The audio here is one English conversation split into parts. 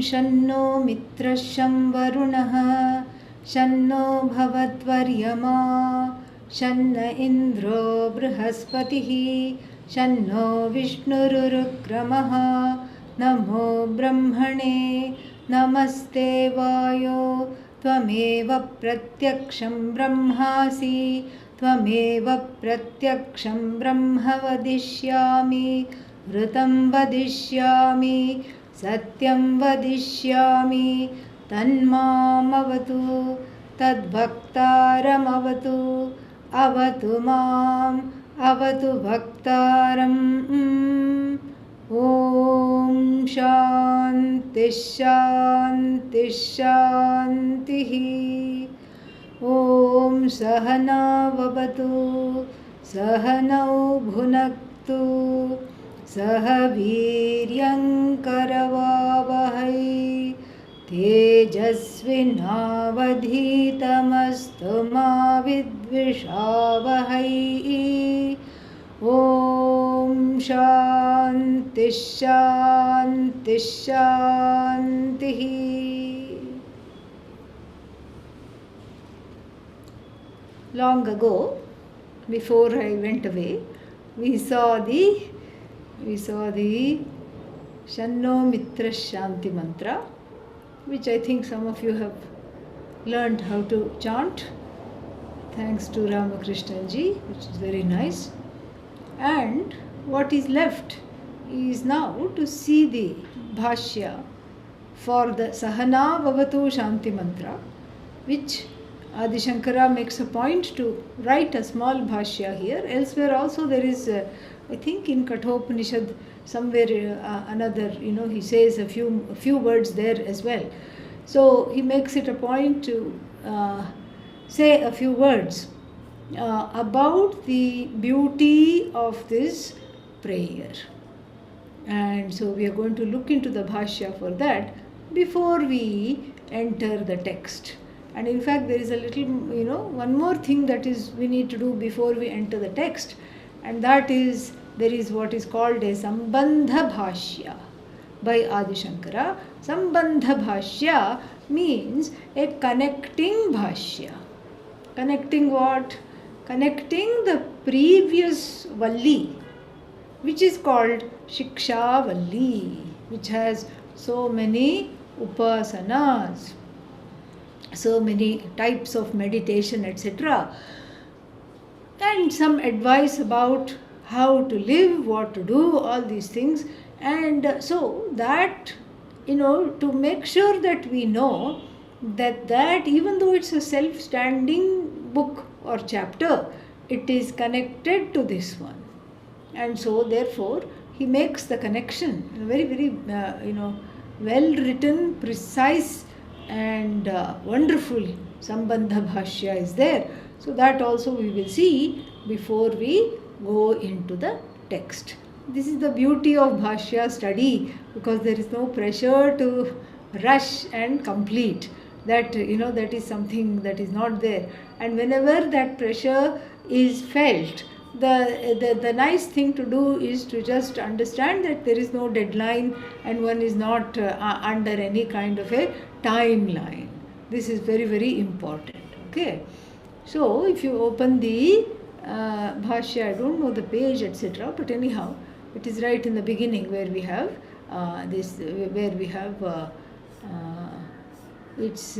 शन्नो मित्रः शं वरुणः शन्नो भवद्वर्यमा शन्न इन्द्रो बृहस्पतिः शन्नो विष्णुरुरुक्रमः नमो ब्रह्मणे नमस्ते वायो त्वमेव प्रत्यक्षं ब्रह्मासि त्वमेव प्रत्यक्षं ब्रह्म वदिष्यामि ऋतं वदिष्यामि सत्यं वदिष्यामि तन्मामवतु तद्भक्तारमवतु अवतु माम् अवतु भक्तारम् ॐ शान्तिः शान्तिः शान्तिः ॐ सहना भवतु सहनौ भुनक्तु सह वीर्यङ्करवावहै तेजस्विनावधीतमस्तु मा विद्विषावहै ॐ शान्तिः शान्तिः शान्तिः. Long ago, before I went away, we saw the Shanno Mitra Shanti Mantra, which I think some of you have learned how to chant, thanks to Ramakrishna ji, which is very nice. And what is left is now to see the Bhashya for the Sahana Bhavatu Shanti Mantra, which Adi Shankara makes a point to write a small Bhashya here. Elsewhere also there is, I think in Kathopanishad somewhere another, he says a few words there as well. So he makes it a point to say a few words about the beauty of this prayer. And so we are going to look into the Bhashya for that before we enter the text. And in fact, there is a little, one more thing that is we need to do before we enter the text, and that is there is what is called a Sambandha Bhashya by Adi Shankara. Sambandha Bhashya means a connecting Bhashya. Connecting what? Connecting the previous Valli, which is called Shiksha Valli, which has so many upasanas, so many types of meditation, etc. And some advice about how to live, what to do, all these things. And so that, to make sure that we know that even though it's a self-standing book or chapter, it is connected to this one. And so therefore he makes the connection. Very, very, well written, precise and wonderful Sambandha Bhashya is there. So that also we will see before we go into the text. This is the beauty of Bhashya study, because there is no pressure to rush and complete. That, that is something that is not there. And whenever that pressure is felt, the nice thing to do is to just understand that there is no deadline and one is not under any kind of a timeline. This is very, very important. Okay. So if you open the Bhashya, I don't know the page, etc., but anyhow, it is right in the beginning where we have it's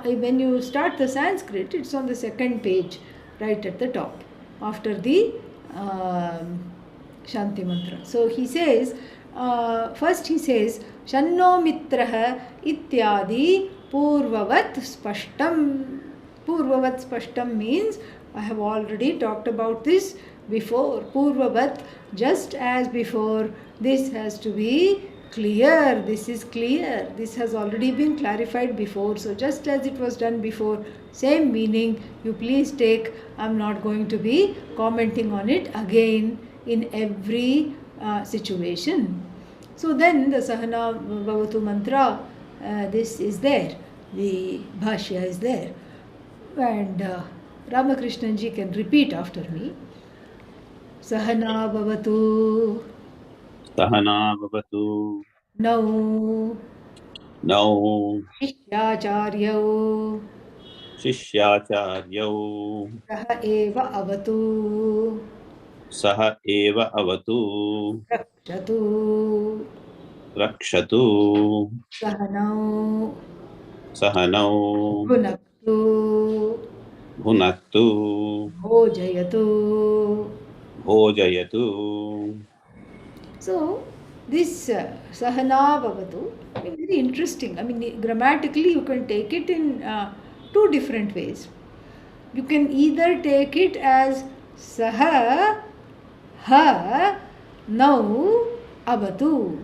when you start the Sanskrit, it's on the second page, right at the top, after the Shanti Mantra. So he says, first he says, Shanno Mitraha Ityadi Purvavat Spashtam. Purvavat Spashtam means, I have already talked about this before. Purvavat, just as before, this has to be clear. This is clear. This has already been clarified before. So just as it was done before, same meaning, you please take. I'm not going to be commenting on it again in every situation. So then the Sahana Bhavatu Mantra, this is there. The Bhashya is there. And Ramakrishnan ji can repeat after me. Sahana Bhavatu. Sahana Bhavatu. Now Now Shishyacharyo Shishyacharyo Saha Eva Avatu Saha Eva Avatu Rakshatu Rakshatu Sahanau Sahanau Bhunaktu Bhunaktu Bhojayatu. Bhojayatu. So, this Sahana Bhavatu is very interesting. I mean, grammatically, you can take it in two different ways. You can either take it as Saha, Ha, Now, Abatu.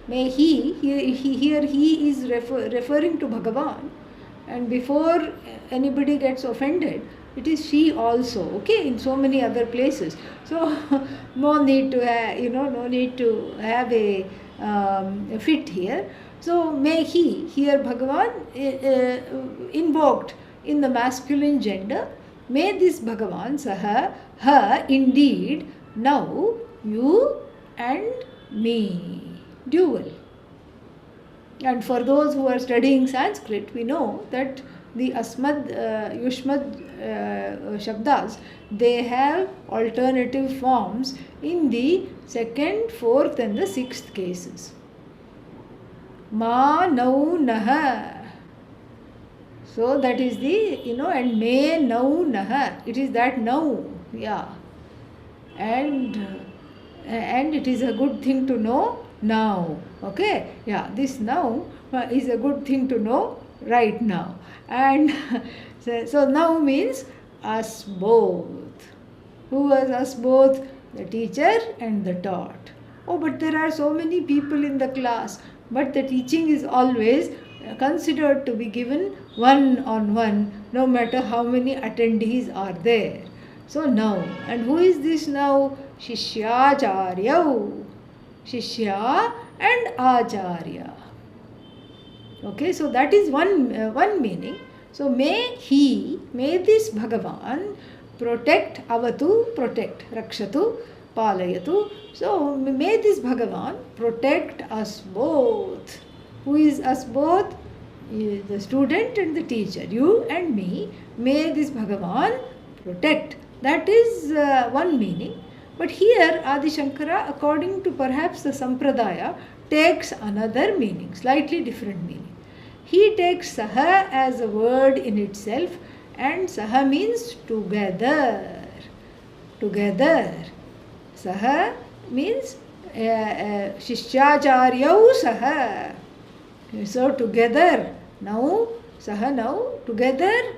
May here he is referring to Bhagavan, and before anybody gets offended, it is she also, okay, in so many other places. So no need to no need to have a fit here. So may he, here Bhagavan invoked in the masculine gender, may this Bhagavan Saha, her, indeed, now you and me, dual. And for those who are studying Sanskrit, we know that the Asmad, Yushmad Shabdas, they have alternative forms in the second, fourth, and the sixth cases. Ma, nau, naha. So that is the, and me, nau, naha. It is that now, yeah. And it is a good thing to know now, okay, yeah, this now is a good thing to know right now. And so now means us both. Who was us both? The teacher and the taught. Oh, but there are so many people in the class, but the teaching is always considered to be given one on one, no matter how many attendees are there. So now, and who is this now? Shishyacharya. Shishya and Acharya. Okay, so that is one meaning. So may this Bhagavan protect, avatu, protect, rakshatu, palayatu. So may this Bhagavan protect us both. Who is us both? The student and the teacher, you and me. May this Bhagavan protect. That is one meaning. But here Adi Shankara, according to perhaps the Sampradaya, takes another meaning, slightly different meaning. He takes Saha as a word in itself, and Saha means together. Together. Saha means Shishyacharya Saha. So together, now, Saha now, together,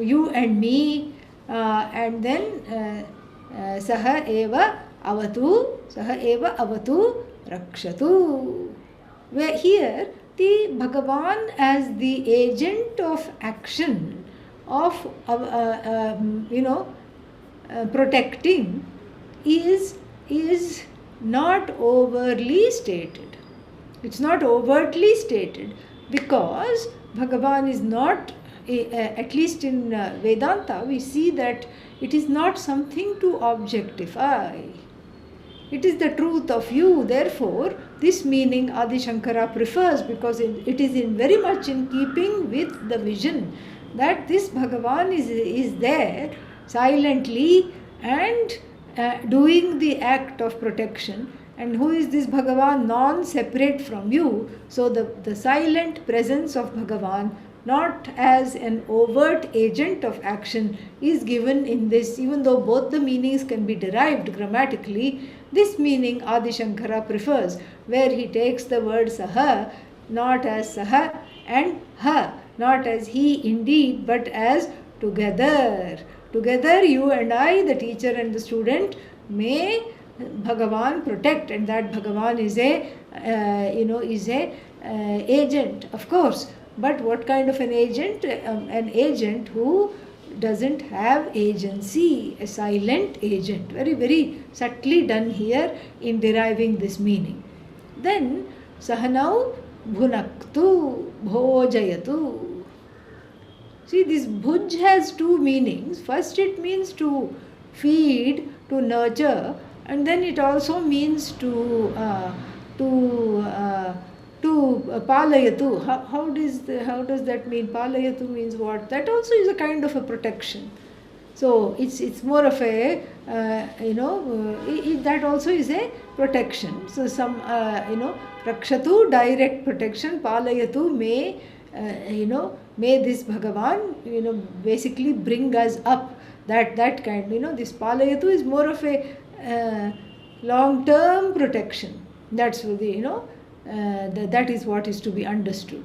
you and me, and then Saha eva avatu rakshatu. Where here the Bhagavan as the agent of action of protecting is not overly stated. It's not overtly stated because Bhagavan is not, at least in Vedanta, we see that it is not something to objectify. It is the truth of you. Therefore, this meaning Adi Shankara prefers because it is very much in keeping with the vision that this Bhagavan is there silently and doing the act of protection. And who is this Bhagavan? Non-separate from you. So the silent presence of Bhagavan, not as an overt agent of action, is given in this, even though both the meanings can be derived grammatically. This meaning Adi Shankara prefers, where he takes the word Saha not as Saha and Ha, not as he indeed, but as together. Together, you and I, the teacher and the student, may Bhagavan protect, and that Bhagavan is a agent, of course. But what kind of an agent? An agent who doesn't have agency, a silent agent. Very, very subtly done here in deriving this meaning. Then, Sahanau bhunaktu bhojayatu. See, this bhuj has two meanings. First, it means to feed, to nurture, and then it also means to palayatu. How does that mean? Palayatu means what? That also is a kind of a protection. So it's more of a that also is a protection. So some rakshatu, direct protection. Palayatu, may this Bhagavan basically bring us up. That kind, this palayatu is more of a long-term protection. That's the that is what is to be understood.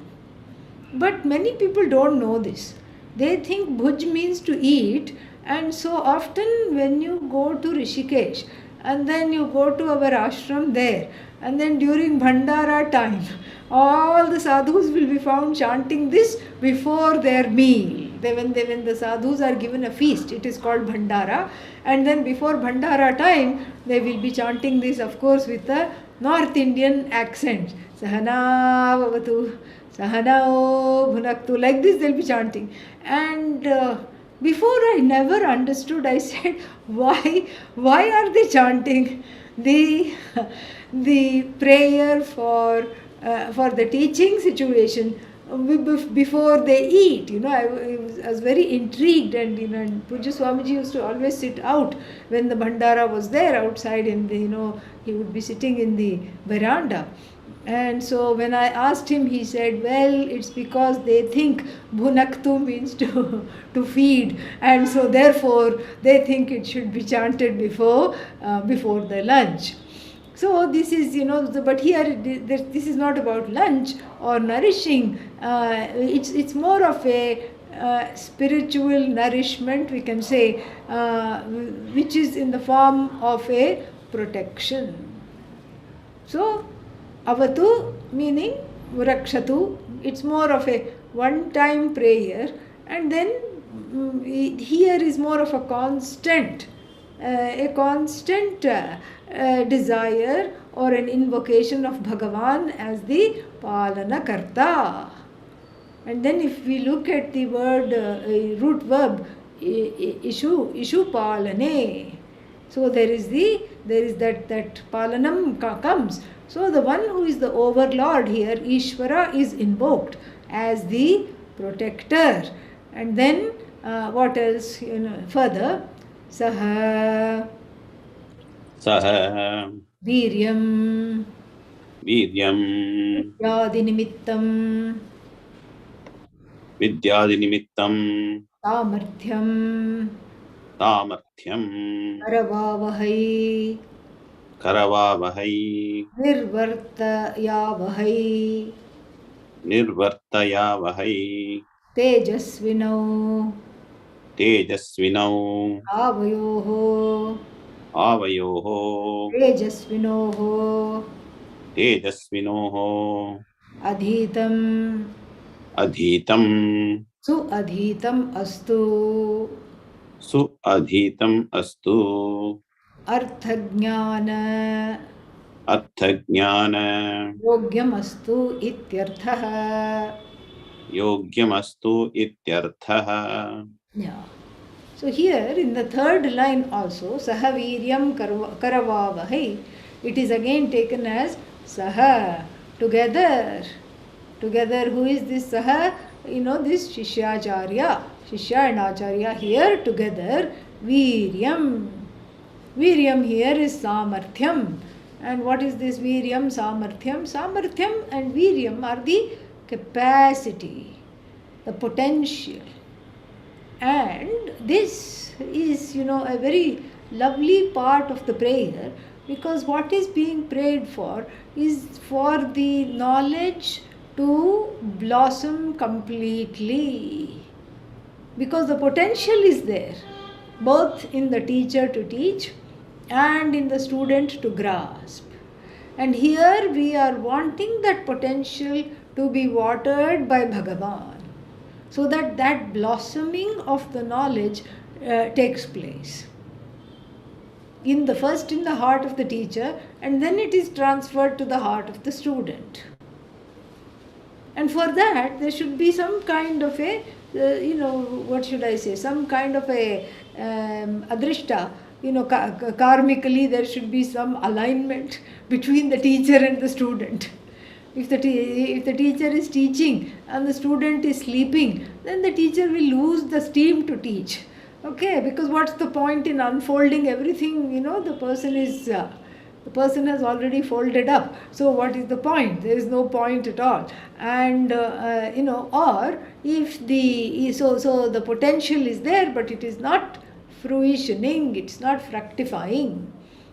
But many people don't know this. They think bhuj means to eat, and so often when you go to Rishikesh and then you go to our ashram there, and then during Bhandara time, all the sadhus will be found chanting this before their meal. When the sadhus are given a feast, it is called Bhandara, and then before Bhandara time, they will be chanting this, of course, with a North Indian accent. Sahana Vavatu, Sahana Bhunaktu, like this they'll be chanting. And before I never understood, I said, why are they chanting the prayer for the teaching situation before they eat? I was very intrigued, and and Pujya Swamiji used to always sit out when the Bhandara was there outside in the he would be sitting in the veranda. And so when I asked him, he said, well, it's because they think bhunaktu means to feed, and so therefore they think it should be chanted before the lunch. So this is, but here this is not about lunch or nourishing. It's more of a spiritual nourishment, we can say, which is in the form of a protection. So avatu meaning rakshatu, it's more of a one-time prayer, and then here is more of a constant desire or an invocation of Bhagavan as the Palana Karta. And then if we look at the word root verb ishu palane, so there is that palanam comes. So the one who is the overlord here, Ishvara, is invoked as the protector. And then what else? Further, Saha Viryam Vidyadinimittam Samarthyam Karavavahai Nirvartayavahai Tejasvinau Avayoho Tejasvinoho Adhitam Suadhitam astu Arthajnana Yogyamastu ityarthaha. Yeah. So here in the third line also, Sahaviryam Karavavahai, it is again taken as Saha, together. Together, who is this Saha? This Shishya and Acharya here together, Viryam. Viryam here is Samarthyam. And what is this Viryam, Samarthyam? Samarthyam and Viryam are the capacity, the potential. And this is, a very lovely part of the prayer, because what is being prayed for is for the knowledge to blossom completely. Because the potential is there, both in the teacher to teach and in the student to grasp. And here we are wanting that potential to be watered by Bhagavan, so that blossoming of the knowledge takes place. First in the heart of the teacher, and then it is transferred to the heart of the student. And for that, there should be some kind of a, some kind of a adrishta, karmically there should be some alignment between the teacher and the student. If the teacher is teaching and the student is sleeping, then the teacher will lose the steam to teach. Okay, because what's the point in unfolding everything? The person has already folded up. So what is the point? There is no point at all. And or if the potential is there, but it is not fruitioning, it's not fructifying.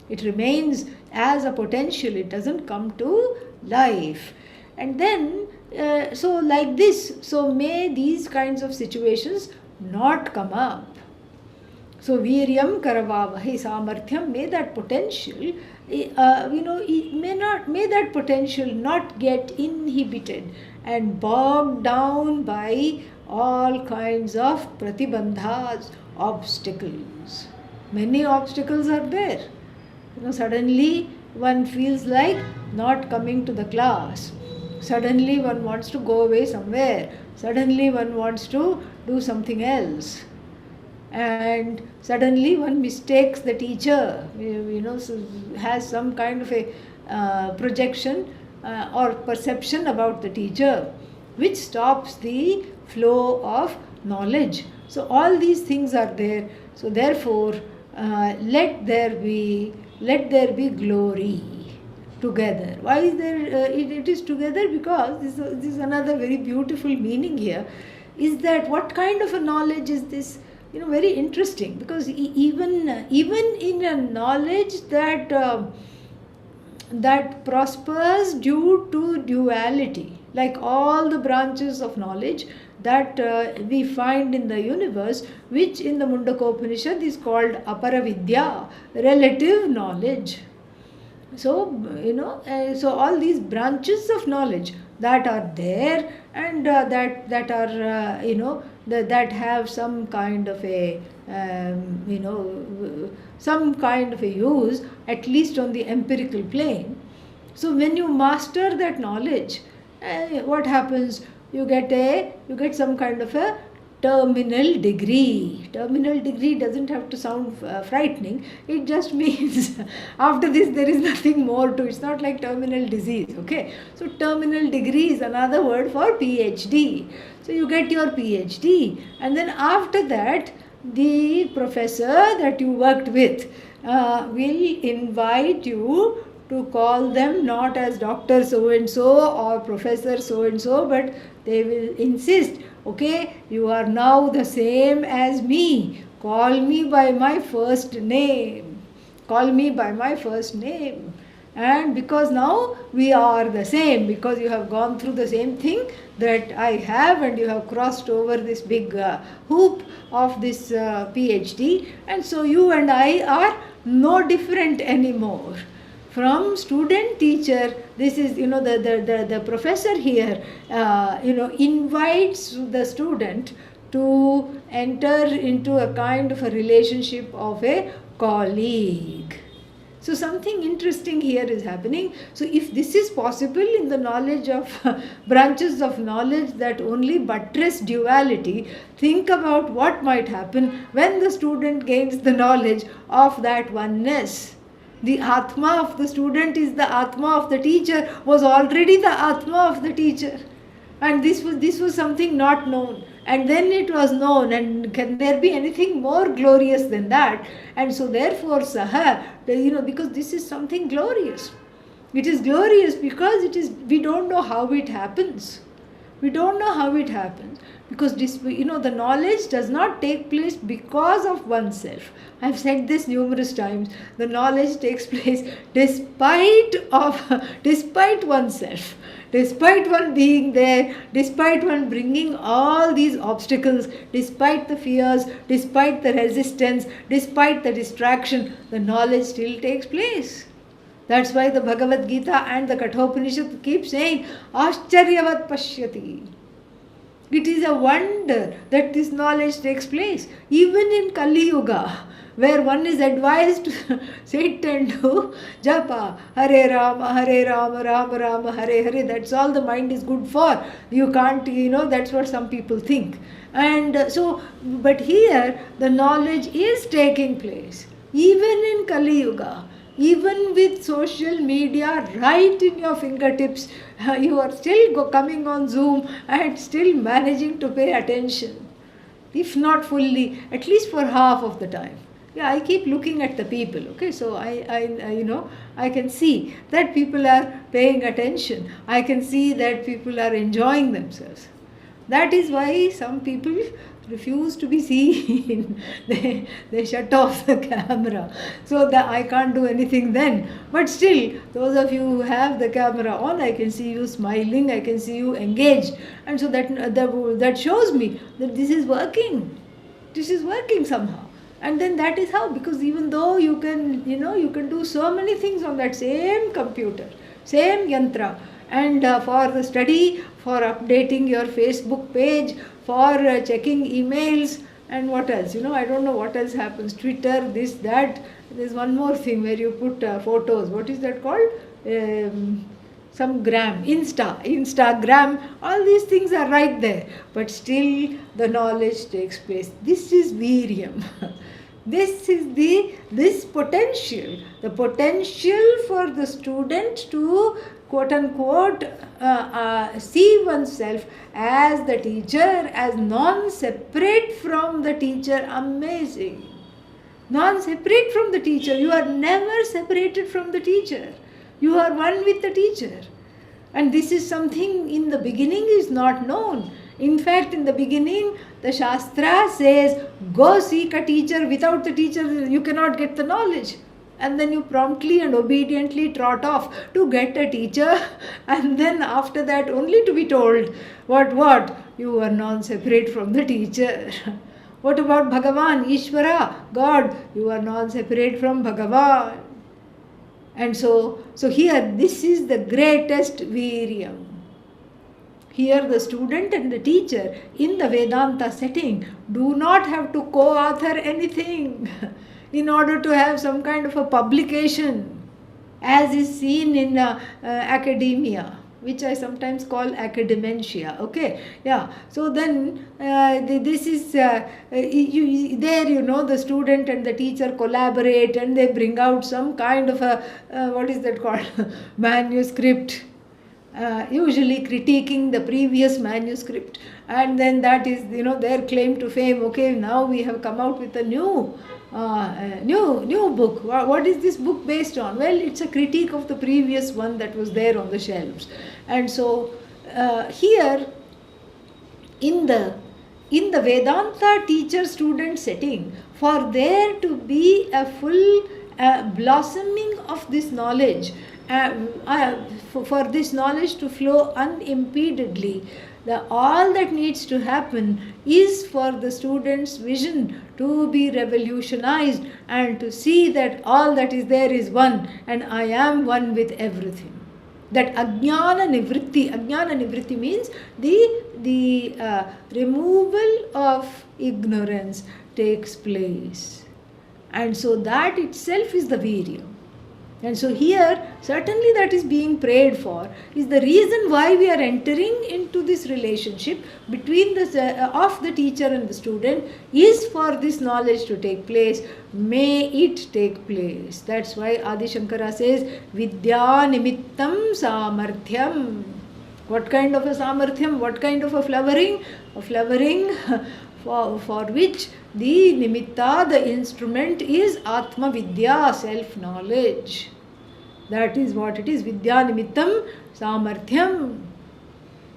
It remains as a potential. It doesn't come to life. And then like this, so may these kinds of situations not come up. So Viryam Karavavahi Samarthyam, may that potential may that potential not get inhibited and bogged down by all kinds of pratibandhas, obstacles. Many obstacles are there. Suddenly one feels like not coming to the class. Suddenly one wants to go away somewhere. Suddenly one wants to do something else. And suddenly one mistakes the teacher, has some kind of a projection or perception about the teacher, which stops the flow of knowledge. So all these things are there. So therefore, let there be glory together. Why is there? It is together because this is another very beautiful meaning here. Is that what kind of a knowledge is this? Very interesting, because even in a knowledge that prospers due to duality, like all the branches of knowledge that we find in the universe, which in the Mundakopanishad is called Aparavidya, relative knowledge. So so all these branches of knowledge that are there and that are that have some kind of a some kind of a use, at least on the empirical plane. So when you master that knowledge, what happens? You get some kind of a terminal degree. Terminal degree doesn't have to sound frightening. It just means after this there is nothing more to it. It's not like terminal disease. Okay, so terminal degree is another word for PhD. So you get your PhD, and then after that the professor that you worked with will invite you to call them not as Dr. so and so or Professor so and so, but they will insist, okay, you are now the same as me. Call me by my first name. Call me by my first name. And because now we are the same, because you have gone through the same thing that I have, and you have crossed over this big hoop of this PhD, and so you and I are no different anymore. From student teacher, this is the professor here invites the student to enter into a kind of a relationship of a colleague. So something interesting here is happening. So if this is possible in the knowledge of branches of knowledge that only buttress duality, think about what might happen when the student gains the knowledge of that oneness. The Atma of the student is the Atma of the teacher, was already the Atma of the teacher. And this was something not known. And then it was known, and can there be anything more glorious than that? And so therefore Saha, because this is something glorious. It is glorious because we don't know how it happens. We don't know how it happens. Because the knowledge does not take place because of oneself. I've said this numerous times. The knowledge takes place despite oneself. Despite one being there, despite one bringing all these obstacles, despite the fears, despite the resistance, despite the distraction, the knowledge still takes place. That's why the Bhagavad Gita and the Kathopanishad keep saying, Ascharyavat Pashyati. It is a wonder that this knowledge takes place. Even in Kali Yuga, where one is advised to sit and do japa, Hare Rama, Rama Rama, Hare Hare. That's all the mind is good for. You can't, that's what some people think. And but here the knowledge is taking place. Even in Kali Yuga, even with social media right in your fingertips, you are still coming on Zoom and still managing to pay attention. If not fully, at least for half of the time. Yeah, I keep looking at the people. Okay, so I can see that people are paying attention. I can see that people are enjoying themselves. That is why some people refuse to be seen. they shut off the camera, so that I can't do anything then. But still, those of you who have the camera on, I can see you smiling, I can see you engaged, and so that shows me that this is working. This is working somehow. And then that is how, because even though you can do so many things on that same computer, same yantra, and for the study, for updating your Facebook page, for checking emails, and what else, I don't know what else happens, Twitter, this, that. There's one more thing where you put photos. What is that called? Some Instagram, all these things are right there, but still the knowledge takes place. This is Viryam. This is this potential, the potential for the student to quote unquote see oneself as the teacher, as non-separate from the teacher. Amazing. Non-separate from the teacher. You are never separated from the teacher. You are one with the teacher. And this is something in the beginning is not known. In fact, in the beginning, the Shastra says, go seek a teacher. Without the teacher, you cannot get the knowledge. And then you promptly and obediently trot off to get a teacher. And then after that, only to be told, what? You are non-separate from the teacher. What about Bhagavan, Ishvara, God? You are non-separate from Bhagavan. And so here, this is the greatest Viryam. Here the student and the teacher in the Vedanta setting do not have to co-author anything in order to have some kind of a publication, as is seen in academia, which I sometimes call academentia. Okay, yeah. So then this is there. The student and the teacher collaborate, and they bring out some kind of a what is that called manuscript. Usually critiquing the previous manuscript, and then that is their claim to fame. Okay, now we have come out with a new book. What is this book based on? Well, it's a critique of the previous one that was there on the shelves. And so here in the Vedanta teacher-student setting, for there to be a full blossoming of this knowledge, for this knowledge to flow unimpededly, all that needs to happen is for the student's vision to be revolutionized and to see that all that is there is one, and I am one with everything. That ajnana nivritti means the removal of ignorance takes place, and so that itself is the Viryam. And so here, certainly that is being prayed for, is the reason why we are entering into this relationship between of the teacher and the student, is for this knowledge to take place. May it take place. That's why Adi Shankara says, Vidya nimittam samarthyam. What kind of a samarthyam? What kind of a flowering? A flowering for which the nimitta, the instrument, is Atma Vidya, self-knowledge. That is what it is. Vidya nimittam samarthyam.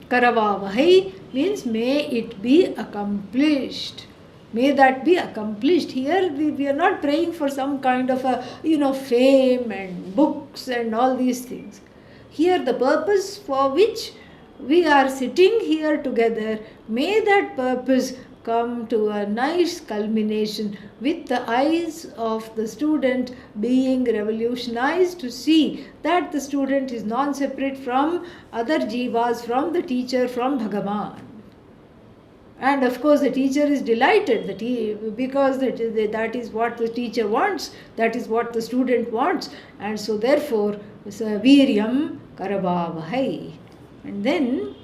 Karavavahai means may it be accomplished. May that be accomplished. Here we are not praying for some kind of a fame and books and all these things. Here the purpose for which we are sitting here together, may that purpose come to a nice culmination with the eyes of the student being revolutionized to see that the student is non-separate from other jivas, from the teacher, from Bhagavan. And of course the teacher is delighted because that is what the teacher wants, that is what the student wants, and so therefore Viryam Karavavahai. And then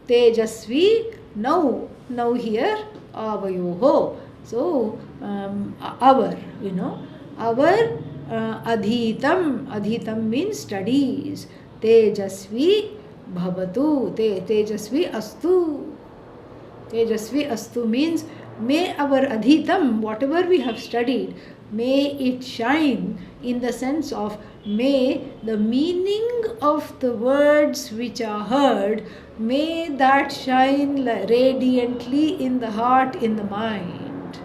Tejasvi, now here Avayoho, So our, adhitam means studies. Tejasvi bhavatu, tejasvi astu. Tejasvi astu means may our adhitam, whatever we have studied, may it shine, in the sense of may the meaning of the words which are heard, may that shine radiantly in the heart, in the mind.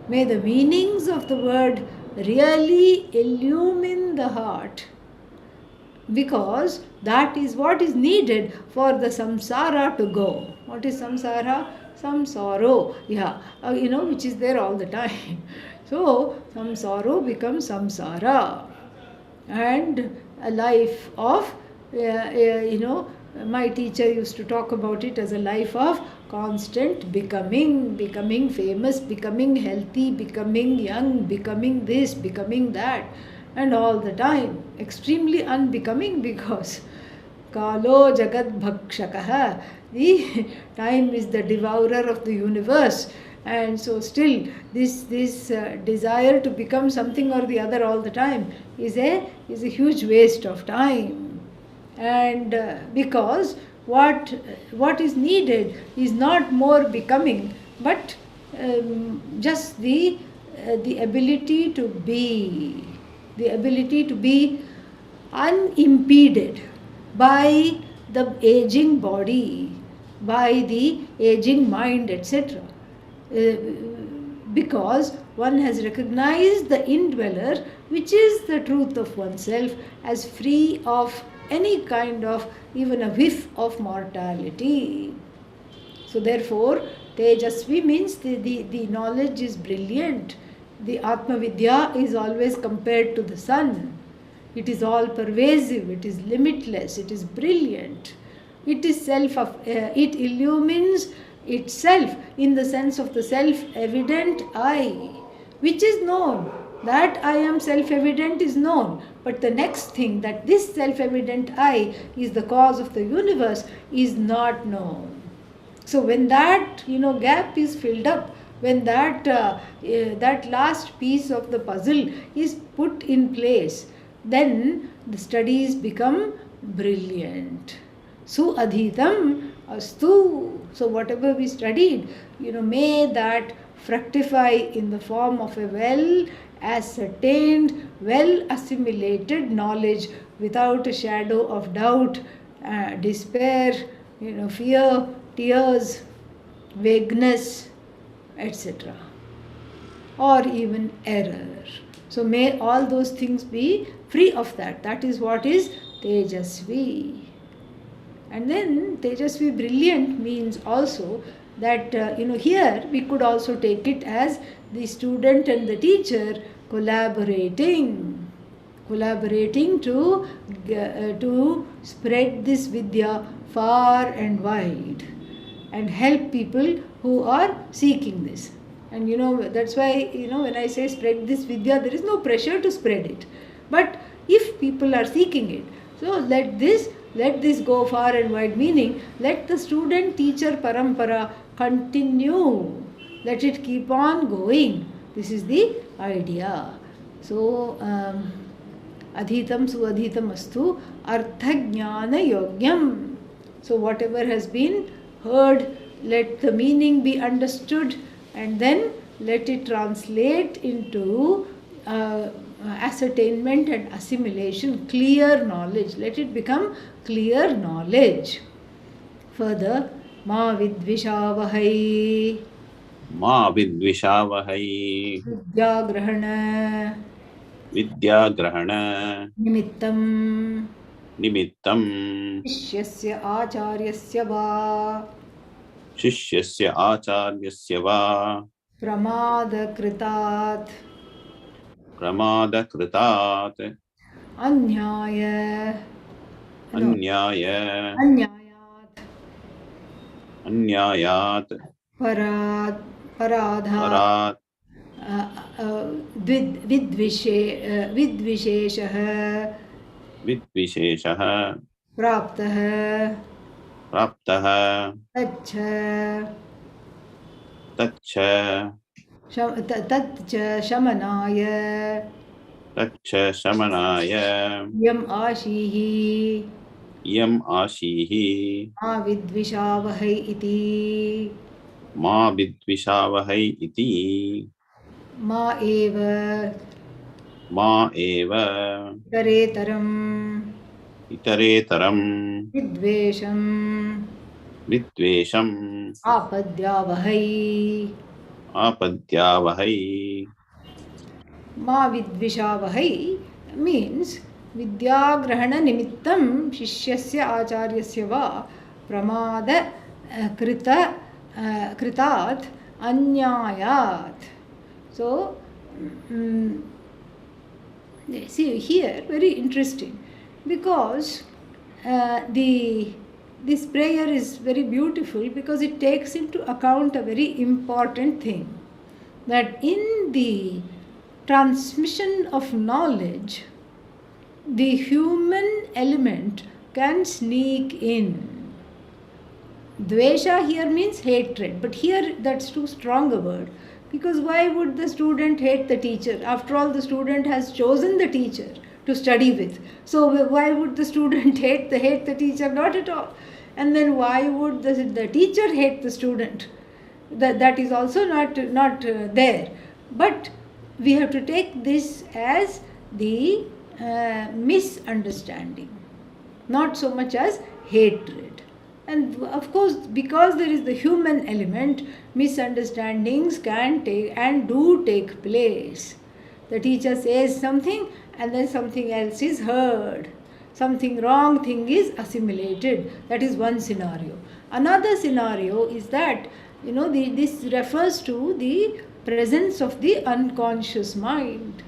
May the meanings of the word really illumine the heart, because that is what is needed for the samsara to go. What is samsara? Samsaro, yeah, which is there all the time. So samsaro becomes samsara, and a life of, my teacher used to talk about it as a life of constant becoming famous, becoming healthy, becoming young, becoming this, becoming that, and all the time extremely unbecoming, because Kalo Jagat Bhakshakaha, the time is the devourer of the universe. And so still this desire to become something or the other all the time is a huge waste of time. And because what is needed is not more becoming, but just the ability to be, unimpeded by the aging body, by the aging mind, etc. Because one has recognized the indweller, which is the truth of oneself, as free of any kind of, even a whiff of mortality. So therefore, Tejasvi means the knowledge is brilliant. The Atma Vidya is always compared to the sun. It is all pervasive, it is limitless, it is brilliant. It is it illumines itself in the sense of the self-evident I, which is known. That I am self-evident is known, but the next thing, that this self-evident I is the cause of the universe, is not known. So when that gap is filled up, when that last piece of the puzzle is put in place, then the studies become brilliant. Su adhitam astu. So whatever we studied, may that fructify in the form of a well ascertained, well assimilated knowledge, without a shadow of doubt, despair, fear, tears, vagueness, etc., or even error. So may all those things be free of that. That is what is Tejasvi. And then Tejasvi brilliant means also that, here we could also take it as the student and the teacher collaborating to spread this vidya far and wide, and help people who are seeking this. And that's why, when I say spread this vidya, there is no pressure to spread it. But if people are seeking it, so let this go far and wide, meaning let the student teacher parampara continue. Let it keep on going. This is the idea. So, adhitam suadhitam astu arthajnana yogyam. So whatever has been heard, let the meaning be understood, and then let it translate into ascertainment and assimilation, clear knowledge. Let it become clear knowledge. Further, ma vidvishavahai, Ma vidvishavahai, vidyagrahana, vidyagrahana, nimittam, nimittam, शिष्यस्य आचार्यस्य वा शिष्यस्य आचार्यस्य वा प्रमादकृतात् प्रमादकृतात् अन्याय अन्यायात् अन्यायात् पराधात् विद्विशेषः विद्विशेषः प्राप्तः प्राप्तः तच्च तच्च tat cha shamanaya Taccha Shamanaya yam ashihi Yam Ashihi ma vidvishavahai iti Ma Vidvishavahai Iti ma eva Ma Eva Taretaram Itaretaram Vidvesham Vidvesham Apadyavahai Apadyavahai Ma Vidvishavahai means Vidyagrahana Nimittam Shishyasya Acharyasya Va Pramada Kritat Anyayat. So, see here, very interesting, because this prayer is very beautiful because it takes into account a very important thing, that in the transmission of knowledge, the human element can sneak in. Dvesha here means hatred, but here that's too strong a word, because why would the student hate the teacher? After all, the student has chosen the teacher to study with. So why would the student hate the teacher? Not at all. And then why would the teacher hate the student? That is also not there. But we have to take this as the misunderstanding, not so much as hatred. And of course, because there is the human element, misunderstandings can take and do take place. The teacher says something and then something else is heard. Something wrong thing is assimilated. That is one scenario. Another scenario is that, this refers to the presence of the unconscious mind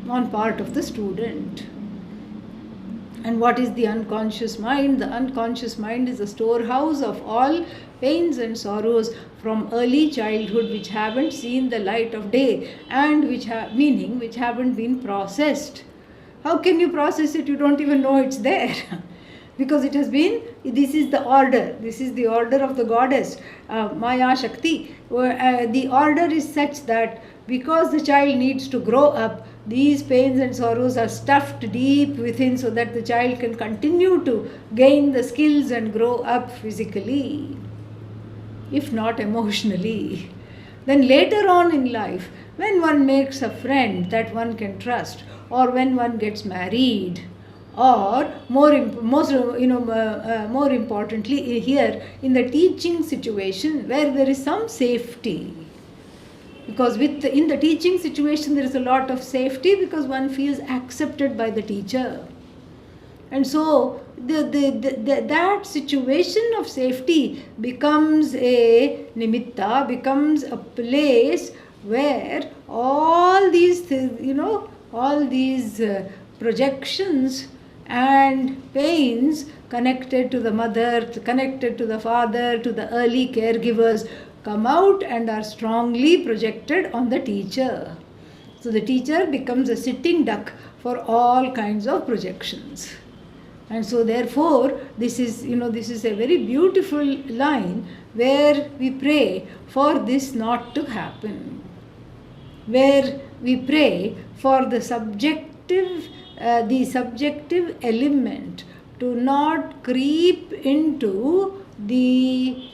on part of the student. And what is the unconscious mind? The unconscious mind is a storehouse of all pains and sorrows from early childhood which haven't seen the light of day and which haven't been processed. How can you process it? You don't even know it's there. Because it has been, this is the order of the goddess, Maya Shakti. The order is such that because the child needs to grow up, these pains and sorrows are stuffed deep within so that the child can continue to gain the skills and grow up physically, if not emotionally. Then later on in life, when one makes a friend that one can trust, or when one gets married, or more importantly here in the teaching situation where there is some safety, because in the teaching situation there is a lot of safety because one feels accepted by the teacher, and so that situation of safety becomes a nimitta, becomes a place where all these projections and pains connected to the mother, connected to the father, to the early caregivers come out and are strongly projected on the teacher. So the teacher becomes a sitting duck for all kinds of projections. And so therefore this is a very beautiful line where we pray for this not to happen, where we pray for the subjective element to not creep into the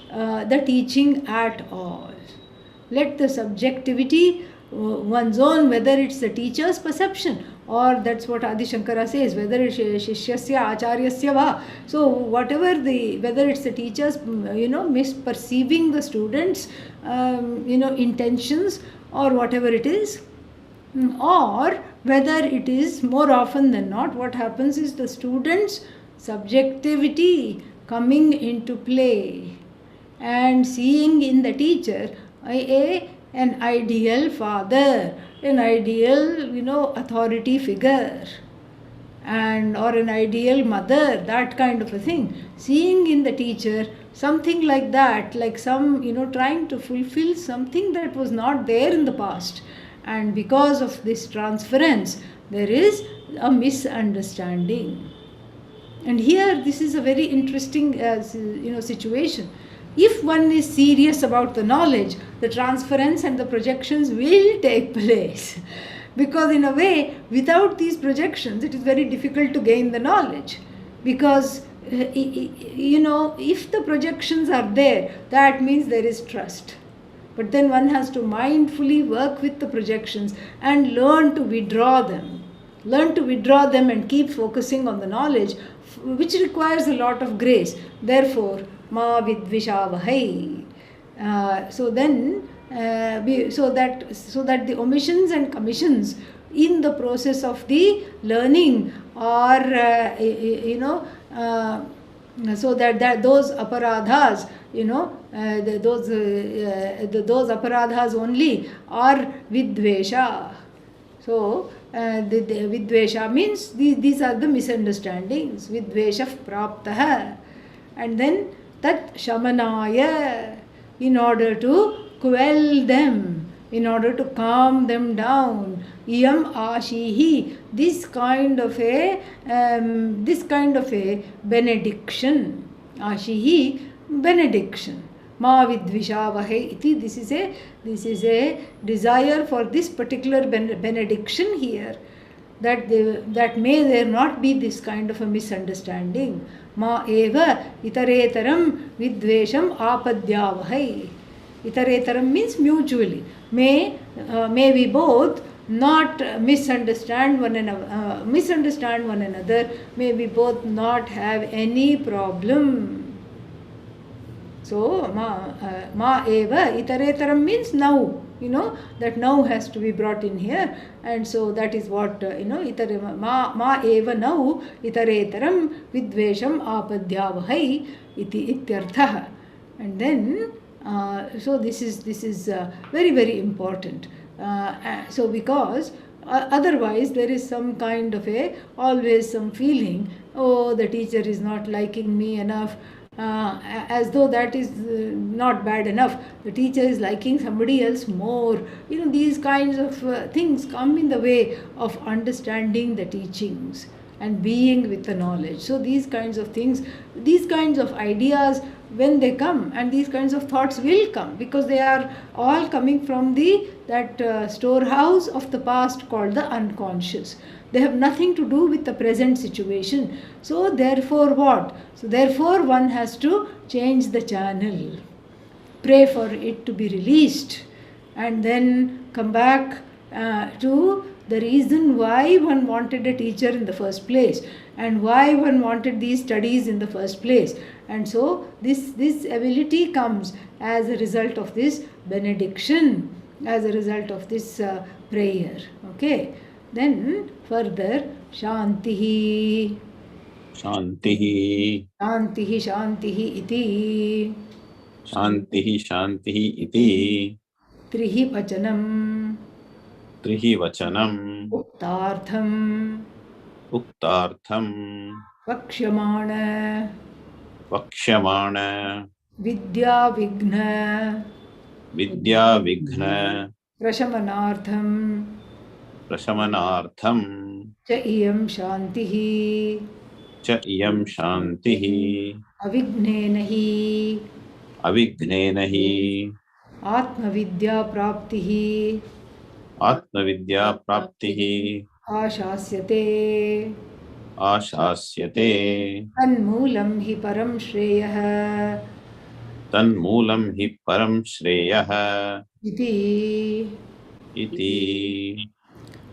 teaching at all. Let the subjectivity, one's own, whether it's the teacher's perception or that's what Adi Shankara says, whether it's Shishyasya Acharyasya Va. So whether it's the teacher's misperceiving the students' intentions or whatever it is, or whether it is more often than not what happens is the students' subjectivity coming into play and seeing in the teacher an ideal father, an ideal authority figure, or an ideal mother, that kind of a thing. Seeing in the teacher something like that, like some trying to fulfill something that was not there in the past, and because of this transference there is a misunderstanding. And here this is a very interesting situation, if one is serious about the knowledge, the transference and the projections will take place. Because in a way, without these projections, it is very difficult to gain the knowledge. Because, if the projections are there, that means there is trust. But then one has to mindfully work with the projections and learn to withdraw them. Learn to withdraw them and keep focusing on the knowledge, which requires a lot of grace. Therefore, ma vidvishavahai. So that the omissions and commissions in the process of the learning are, so that those aparadhas, those aparadhas only are vidvesha. So, the vidvesha means these are the misunderstandings. Vidvesha praptah. And then tat shamanaya, in order to quell them, in order to calm them down. Iyam ashihi, this kind of a benediction. Ashihi, benediction. Ma vidvishavahe iti. This is a desire for this particular benediction here, that may there not be this kind of a misunderstanding. Ma eva itaretaram vidvesham apadyavahai. Itaretaram means mutually. May we both not misunderstand one another. May we both not have any problem. So, ma eva itaretaram means now. That now has to be brought in here. And so that is what, ma eva now itaretaram vidvesham apadyavahai iti ityartha. And then, so this is very, very important. So because otherwise there is some kind of always some feeling, oh, the teacher is not liking me enough, as though that is not bad enough. The teacher is liking somebody else more. These kinds of things come in the way of understanding the teachings and being with the knowledge. So these kinds of things, these kinds of ideas, when they come, and these kinds of thoughts will come, because they are all coming from that storehouse of the past called the unconscious. They have nothing to do with the present situation. So therefore what? So therefore one has to change the channel, pray for it to be released, and then come back to the reason why one wanted a teacher in the first place, and why one wanted these studies in the first place. And so this ability comes as a result of this benediction, as a result of this prayer. Okay. Then further, shantihi. Shantihi. Shantihi, shantihi iti. Shantihi, shantihi iti. Trihi vachanam. Trihi vachanam. Uktartham. Uktartham. Vakshyamana. Vakshyamana. Vidya vigna. Vidya vigna. Prashamanartham. Prashamanartham. Cha iyam shantihi. Cha iyam shantihi. Avignena hi. Avignena hi. Atmavidya praptihi. Atmavidya praptihi. Ashasyate. Ashasyate. Tanmulam hi param shreyah. Tanmulam hi param shreyah. Iti. Iti.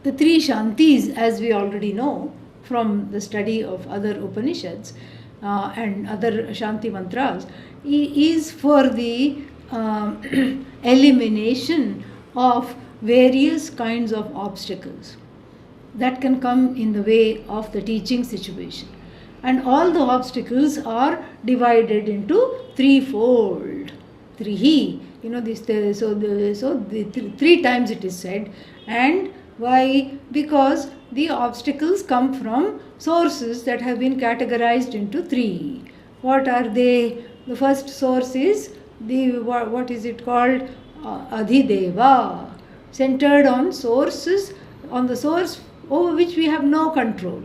The three Shantis, as we already know from the study of other Upanishads and other Shanti mantras, is for the elimination of various kinds of obstacles that can come in the way of the teaching situation. And all the obstacles are divided into threefold. Trihi, three times it is said. And why? Because the obstacles come from sources that have been categorized into three. What are they? The first source is what is it called? Adhideva, centered on sources, on the source over which we have no control.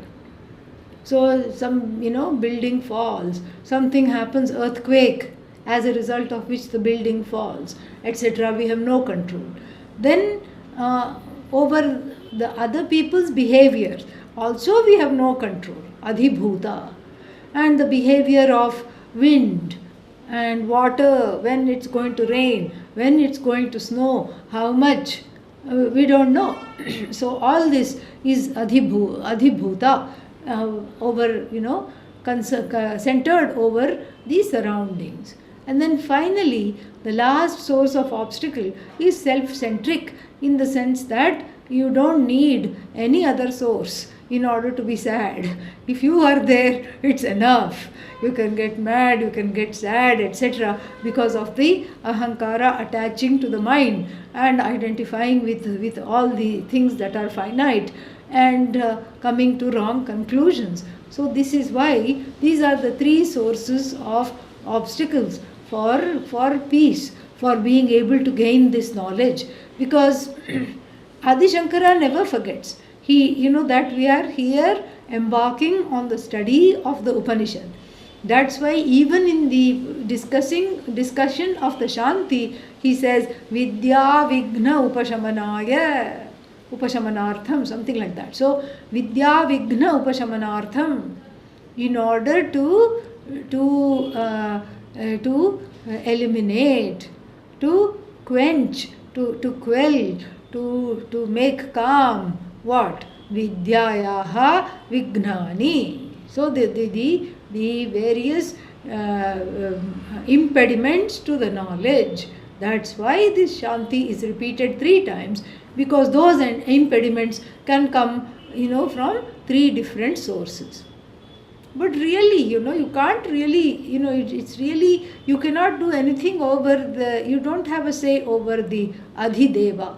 So some building falls, something happens, earthquake, as a result of which the building falls, etc. We have no control. Then over the other people's behavior also we have no control, adhibhuta. And the behavior of wind and water, when it's going to rain, when it's going to snow, how much, we don't know. So all this is adhibhuta, over, centered over the surroundings. And then finally, the last source of obstacle is self-centric, in the sense that you don't need any other source in order to be sad. If you are there, it's enough. You can get mad, you can get sad, etc. because of the ahankara attaching to the mind and identifying with all the things that are finite and coming to wrong conclusions. So this is why these are the three sources of obstacles for peace, for being able to gain this knowledge. Because Adi Shankara never forgets. He, that we are here embarking on the study of the Upanishad. That's why even in the discussion of the Shanti, he says, Vidya Vigna Upashamanartham, something like that. So, Vidya Vigna Upashamanartham, in order to eliminate, to quench, to quell, to make calm, what? Vidyayaha Vignani. So the various impediments to the knowledge. That's why this Shanti is repeated 3 times, because those impediments can come, from 3 different sources. But really, you can't really, it's really, you cannot do anything over you don't have a say over the Adhideva.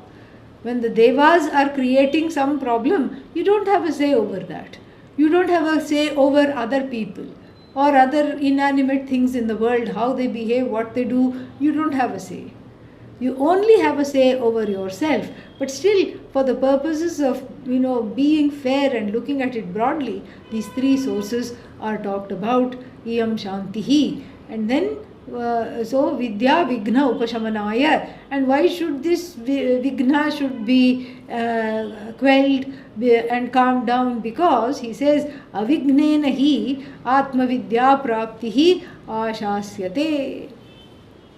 When the Devas are creating some problem, you don't have a say over that. You don't have a say over other people or other inanimate things in the world, how they behave, what they do. You don't have a say. You only have a say over yourself. But still, for the purposes of, being fair and looking at it broadly, these 3 sources are talked about, iyam shantihi. And then, so Vidya Vigna Upashamanaya. And why should this Vigna should be quelled and calmed down? Because he says, Avignena hi Atma Vidya Praptihi Ashasyate.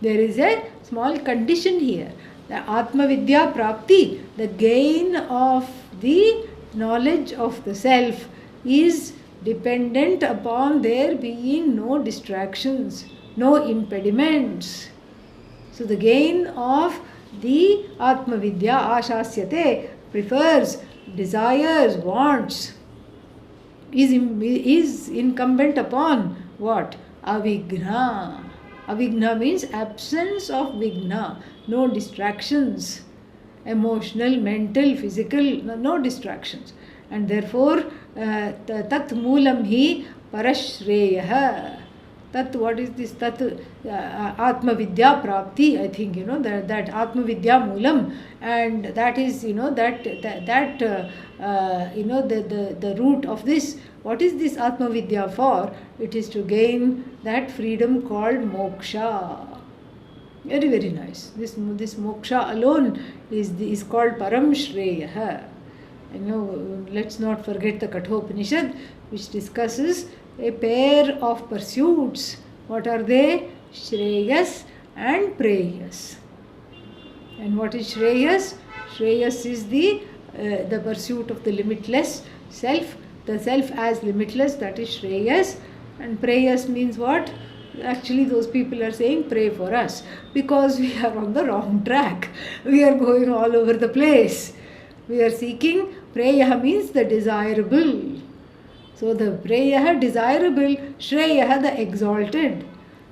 There is a small condition here. The Atma Vidya Prapti, the gain of the knowledge of the self, is dependent upon there being no distractions, no impediments. So the gain of the Atma Vidya, Ashasyate, prefers, desires, wants, is incumbent upon what? Avigna. Avigna means absence of vigna, no distractions, emotional, mental, physical, no distractions. And therefore, tat moolam hi parashreyah. Tat, what is this? Tat Atma Vidya Prapti, I think, that Atma Vidya Moolam, and that is, the root of this. What is this Atma Vidya for? It is to gain that freedom called moksha. Very, very nice. This moksha alone is called Param Shreyah. Let's not forget the Kathopanishad, which discusses a pair of pursuits. What are they? Shreyas and Preyas. And what is Shreyas? Shreyas is the pursuit of the limitless self, the self as limitless, that is Shreyas. And Preyas means what? Actually, those people are saying, pray for us, because we are on the wrong track. We are going all over the place. We are seeking, Preya means the desirable. So the Preya, desirable, Shreya, the exalted.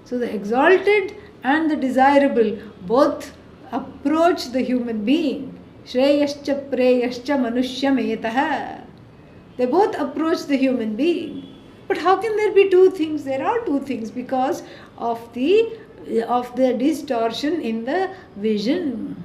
So the exalted and the desirable both approach the human being. Shreyascha Preyascha Manushyam Etaha. They both approach the human being. But how can there be 2 things? There are 2 things because of the distortion in the vision.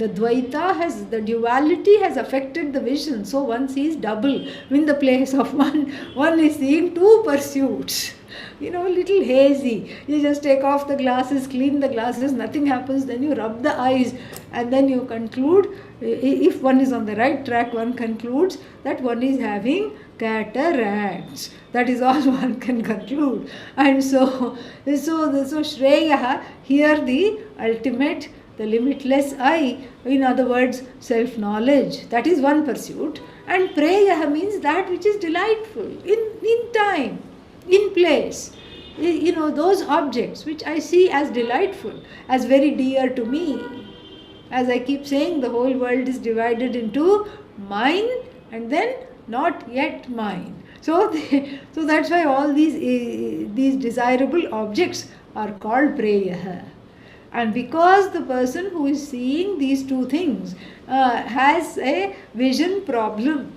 The Dvaita the duality has affected the vision. So one sees double in the place of one. One is seeing two pursuits. Little hazy. You just take off the glasses, clean the glasses, nothing happens. Then you rub the eyes and then you conclude. If one is on the right track, one concludes that one is having cataracts. That is all one can conclude. And so Shreya, here the ultimate, the limitless I, in other words, self-knowledge. That is one pursuit. And Preya means that which is delightful, in time, in place. Those objects which I see as delightful, as very dear to me. As I keep saying, the whole world is divided into mine and then not yet mine. So that's why all these desirable objects are called Preya. And because the person who is seeing these two things has a vision problem,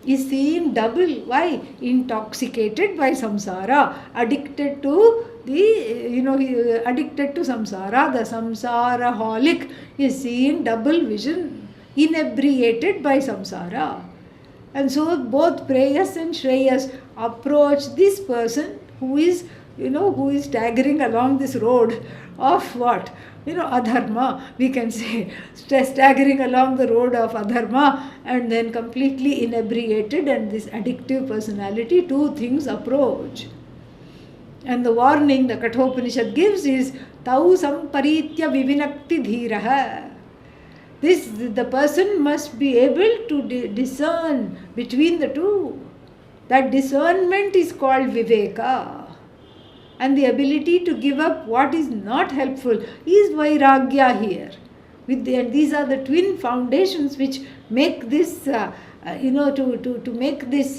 is seeing double. Why? Intoxicated by samsara, addicted to addicted to samsara. The samsara-holic is seeing double vision, inebriated by samsara. And so both Preyas and Shreyas approach this person who is staggering along this road of what? Adharma, we can say, staggering along the road of adharma and then completely inebriated, and this addictive personality, two things approach. And the warning the Kathopanishad gives is Tau samparitya vivinakti dhiraha. The person must be able to discern between the two. That discernment is called viveka. And the ability to give up what is not helpful is vairagya here. And these are the twin foundations which make this, to make this,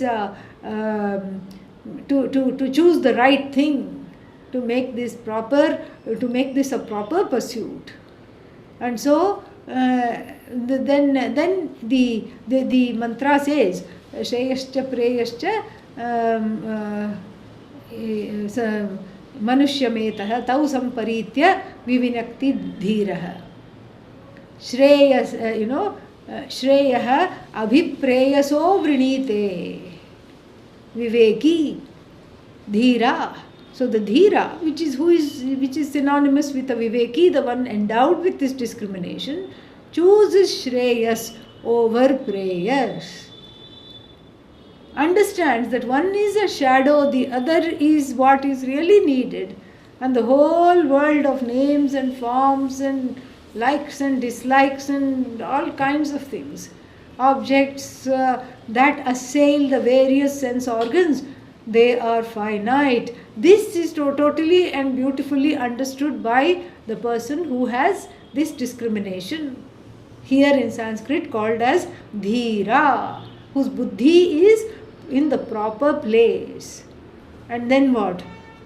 to choose the right thing, to make this a proper pursuit. And so then the mantra says, Shreyascha Preyascha Manushyametaha Tau Samparitya Vivinakti Dhiraha. Shreyaha Abhipreyaso Vrinite Viveki Dhira. So the Dhira, which is synonymous with a Viveki, the one endowed with this discrimination, chooses Shreyas over Preyas. Understands that one is a shadow, the other is what is really needed, and the whole world of names and forms and likes and dislikes and all kinds of things, objects that assail the various sense organs, they are finite. This is totally and beautifully understood by the person who has this discrimination, here in Sanskrit called as Dhira, whose buddhi is in the proper place. And then what?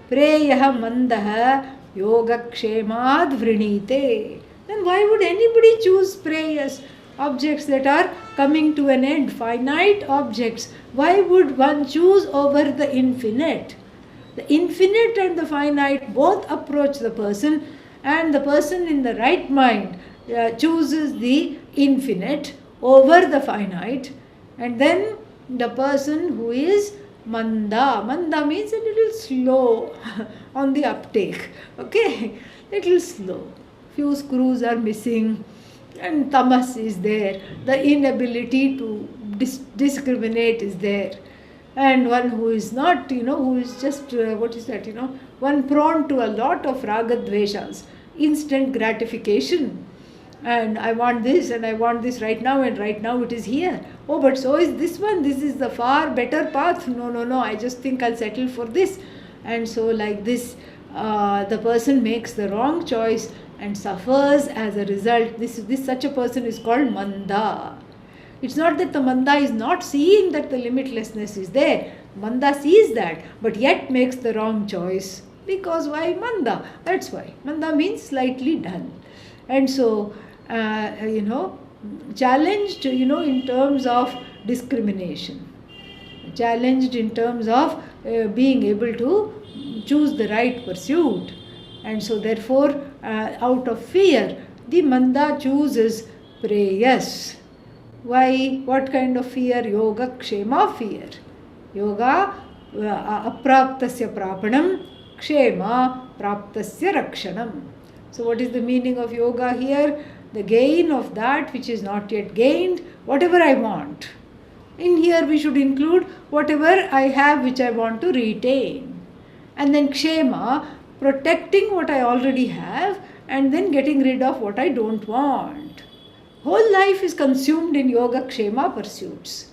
Preyaha mandaha yogakshemad vrinite. Then why would anybody choose preyas, objects that are coming to an end, finite objects? Why would one choose over the infinite? The infinite and the finite both approach the person, and the person in the right mind chooses the infinite over the finite. And then the person who is manda means a little slow on the uptake, okay, little slow, few screws are missing, and tamas is there, the inability to discriminate is there, and one who is not, who is just one prone to a lot of ragadveshas, instant gratification. And I want this and I want this right now, and right now it is here. Oh, but so is this one. This is the far better path. No, I just think I'll settle for this. And so like this, the person makes the wrong choice and suffers as a result. This such a person is called manda. It's not that the manda is not seeing that the limitlessness is there. Manda sees that, but yet makes the wrong choice. Because why manda? That's why. Manda means slightly dull. And so, challenged, in terms of discrimination, challenged in terms of being able to choose the right pursuit. And so therefore, out of fear, the manda chooses preyas. Why? What kind of fear? Yoga kshema fear. Yoga apraptasya prapanam, kshema praptasya rakshanam. So what is the meaning of yoga here? The gain of that which is not yet gained, whatever I want. In here we should include whatever I have which I want to retain. And then kshema, protecting what I already have and then getting rid of what I don't want. Whole life is consumed in yoga kshema pursuits.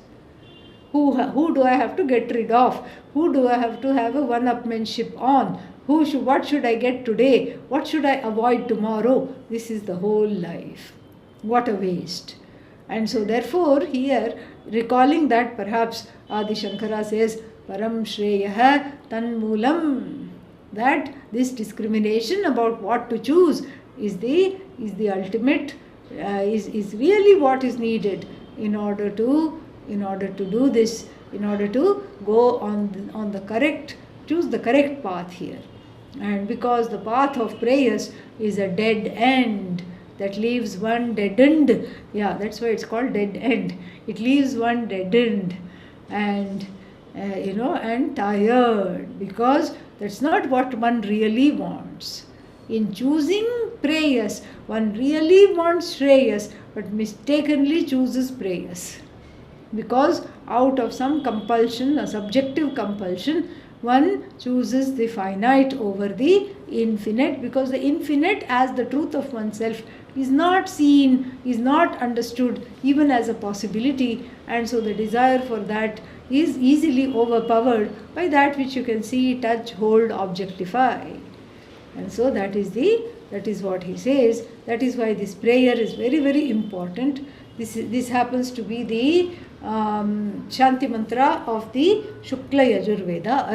Who do I have to get rid of? Who do I have to have a one-upmanship on? What should I get today? What should I avoid tomorrow? This is the whole life. What a waste. And so therefore here, recalling that, perhaps Adi Shankara says, Param Shreyah Tanmulam, that this discrimination about what to choose is the ultimate, is really what is needed in order to do this, in order to go on the correct, choose the correct path here. And because the path of prayers is a dead end that leaves one deadened, that's why it's called dead end. It leaves one deadened and and tired, because that's not what one really wants. In choosing prayers, one really wants Shreyas, but mistakenly chooses prayers. Because out of some compulsion, a subjective compulsion, one chooses the finite over the infinite, because the infinite as the truth of oneself is not seen, is not understood even as a possibility, and so the desire for that is easily overpowered by that which you can see, touch, hold, objectify. And so that is what he says. That is why this prayer is very, very important. This happens to be the Shanti Mantra of the Shukla Yajurveda,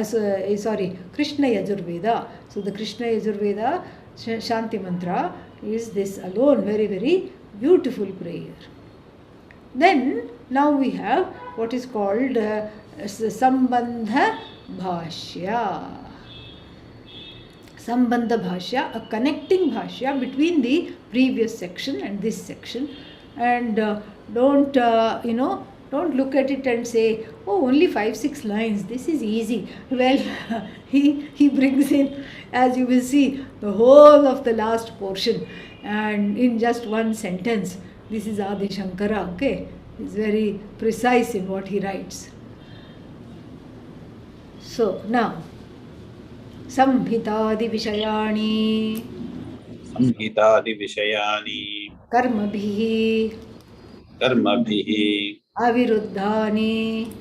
Krishna Yajurveda. So the Krishna Yajurveda Shanti Mantra is this alone, very, very beautiful prayer. Then now we have what is called Sambandha Bhashya. Sambandha Bhashya, a connecting Bhashya between the previous section and this section. And don't look at it and say, oh, only 5-6 lines, this is easy. Well, he brings in, as you will see, the whole of the last portion, and in just one sentence. This is Adi Shankara, okay? He's very precise in what he writes. So now, Samhitadi Vishayani Karmabhihi Aviruddhani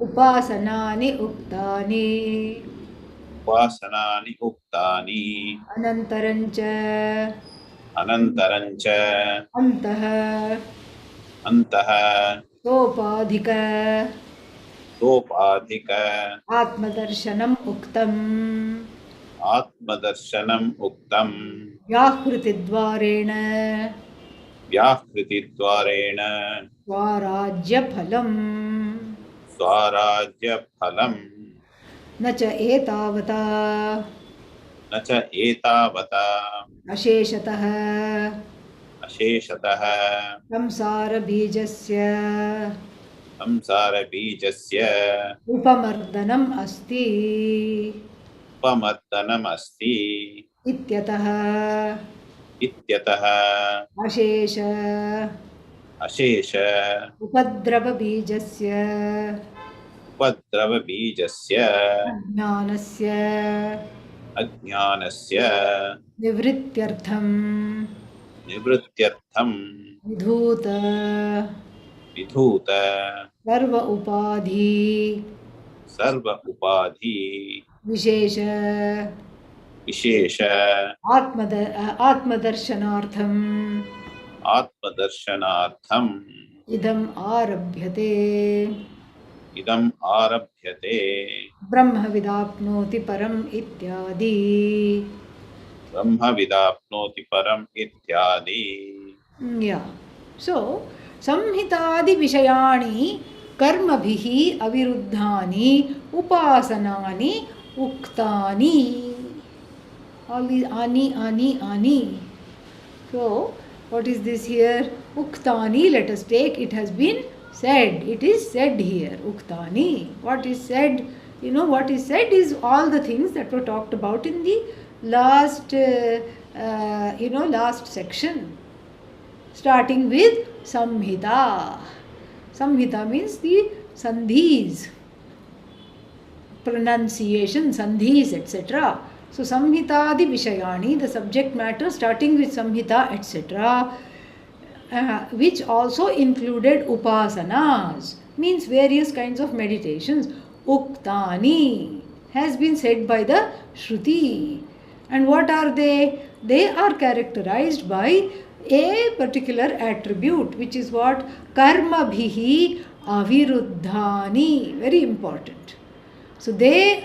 Upasanani Uktani Anantarancha Antah Sopadhika Atmadarshanam Uktam Vyakritidvarena Swarajya phalam Nacha etavata Asheshatah Samsara bijasya Upamardanam asti Ityatah Ashesha Upadrava bijasya Ajnanasya Nivrityartham Vidhuta Sarva Upadhi Vishesha Atmadarshanartham Idam arabhyate Brahma vidapnoti param ityadi. Yeah. So, Samhitadi Vishayani Karmabhihi Aviruddhani Upasanani Uktani. All these ani. So, What is this here? Uktani, let us take, it has been said. It is said here. Uktani. What is said? What is said is all the things that were talked about in the last, last section. Starting with Samhita. Samhita means the sandhis, pronunciation, sandhis, etc. So Samhita di Vishayani, the subject matter starting with Samhita, etc., which also included upasanas, means various kinds of meditations. Uktani has been said by the Shruti. And what are they? They are characterized by a particular attribute, which is what? Karma bhihi aviruddhani. Very important. So these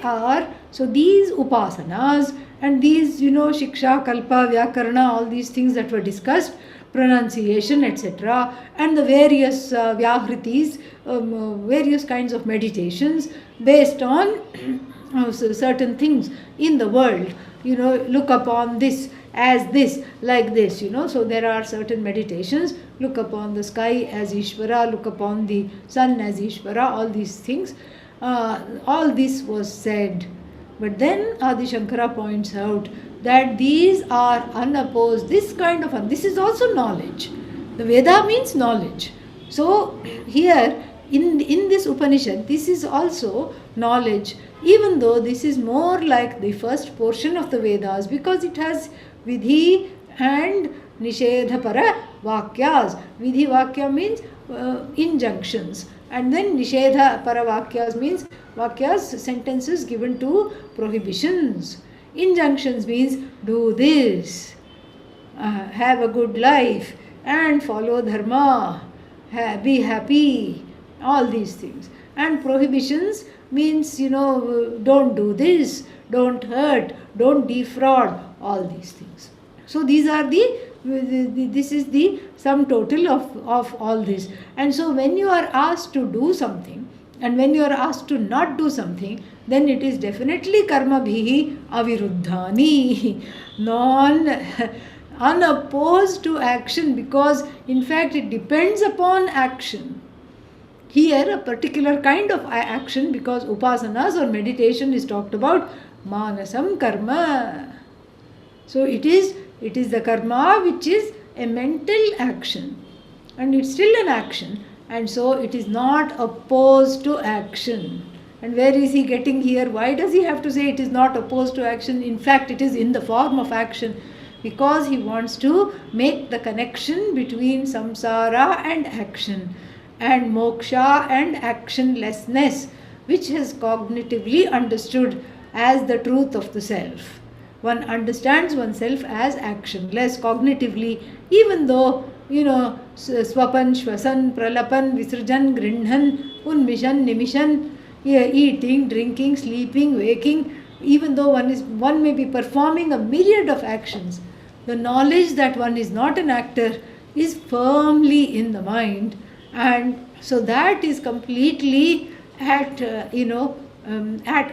upasanas and these, shiksha, kalpa, vyakarana, all these things that were discussed, pronunciation, etc., and the various vyahritis, various kinds of meditations based on certain things in the world. Look upon this as this, like this, So there are certain meditations. Look upon the sky as Ishvara, look upon the sun as Ishvara, all these things. All this was said. But then Adi Shankara points out that these are unopposed. This is also knowledge. The Veda means knowledge. So here in this Upanishad, this is also knowledge, even though this is more like the first portion of the Vedas, because it has Vidhi and Nishedha para Vakyas. Vidhi Vakya means injunctions. And then Nishedha para Vakyas means Vakyas, sentences given to prohibitions. Injunctions means do this, have a good life, and follow dharma, be happy, all these things. And prohibitions means, don't do this, don't hurt, don't defraud, all these things. So these are this is the sum total of all this. And so when you are asked to do something and when you are asked to not do something, then it is definitely karma bhihi aviruddhani, unopposed to action, because in fact it depends upon action. Here a particular kind of action, because upasanas or meditation is talked about manasam karma. So it is the karma which is a mental action, and it's still an action, and so it is not opposed to action. And where is he getting here? Why does he have to say it is not opposed to action? In fact, it is in the form of action, because he wants to make the connection between samsara and action, and moksha and actionlessness, which is cognitively understood as the truth of the self. One understands oneself as actionless cognitively, even though, swapan, shvasan, pralapan, visrajan, grindhan, unmishan, nimishan, eating, drinking, sleeping, waking, even though one may be performing a myriad of actions, the knowledge that one is not an actor is firmly in the mind, and so that is completely at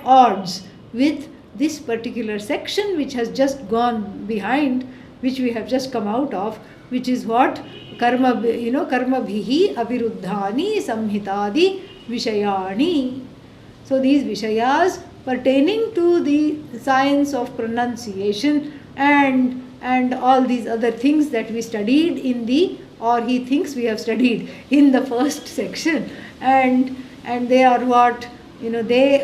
odds with this particular section which has just gone behind, which we have just come out of, which is what? Karma bhihi aviruddhani samhitadi vishayani. So these vishayas pertaining to the science of pronunciation and all these other things that we studied he thinks we have studied in the first section, and they are what? They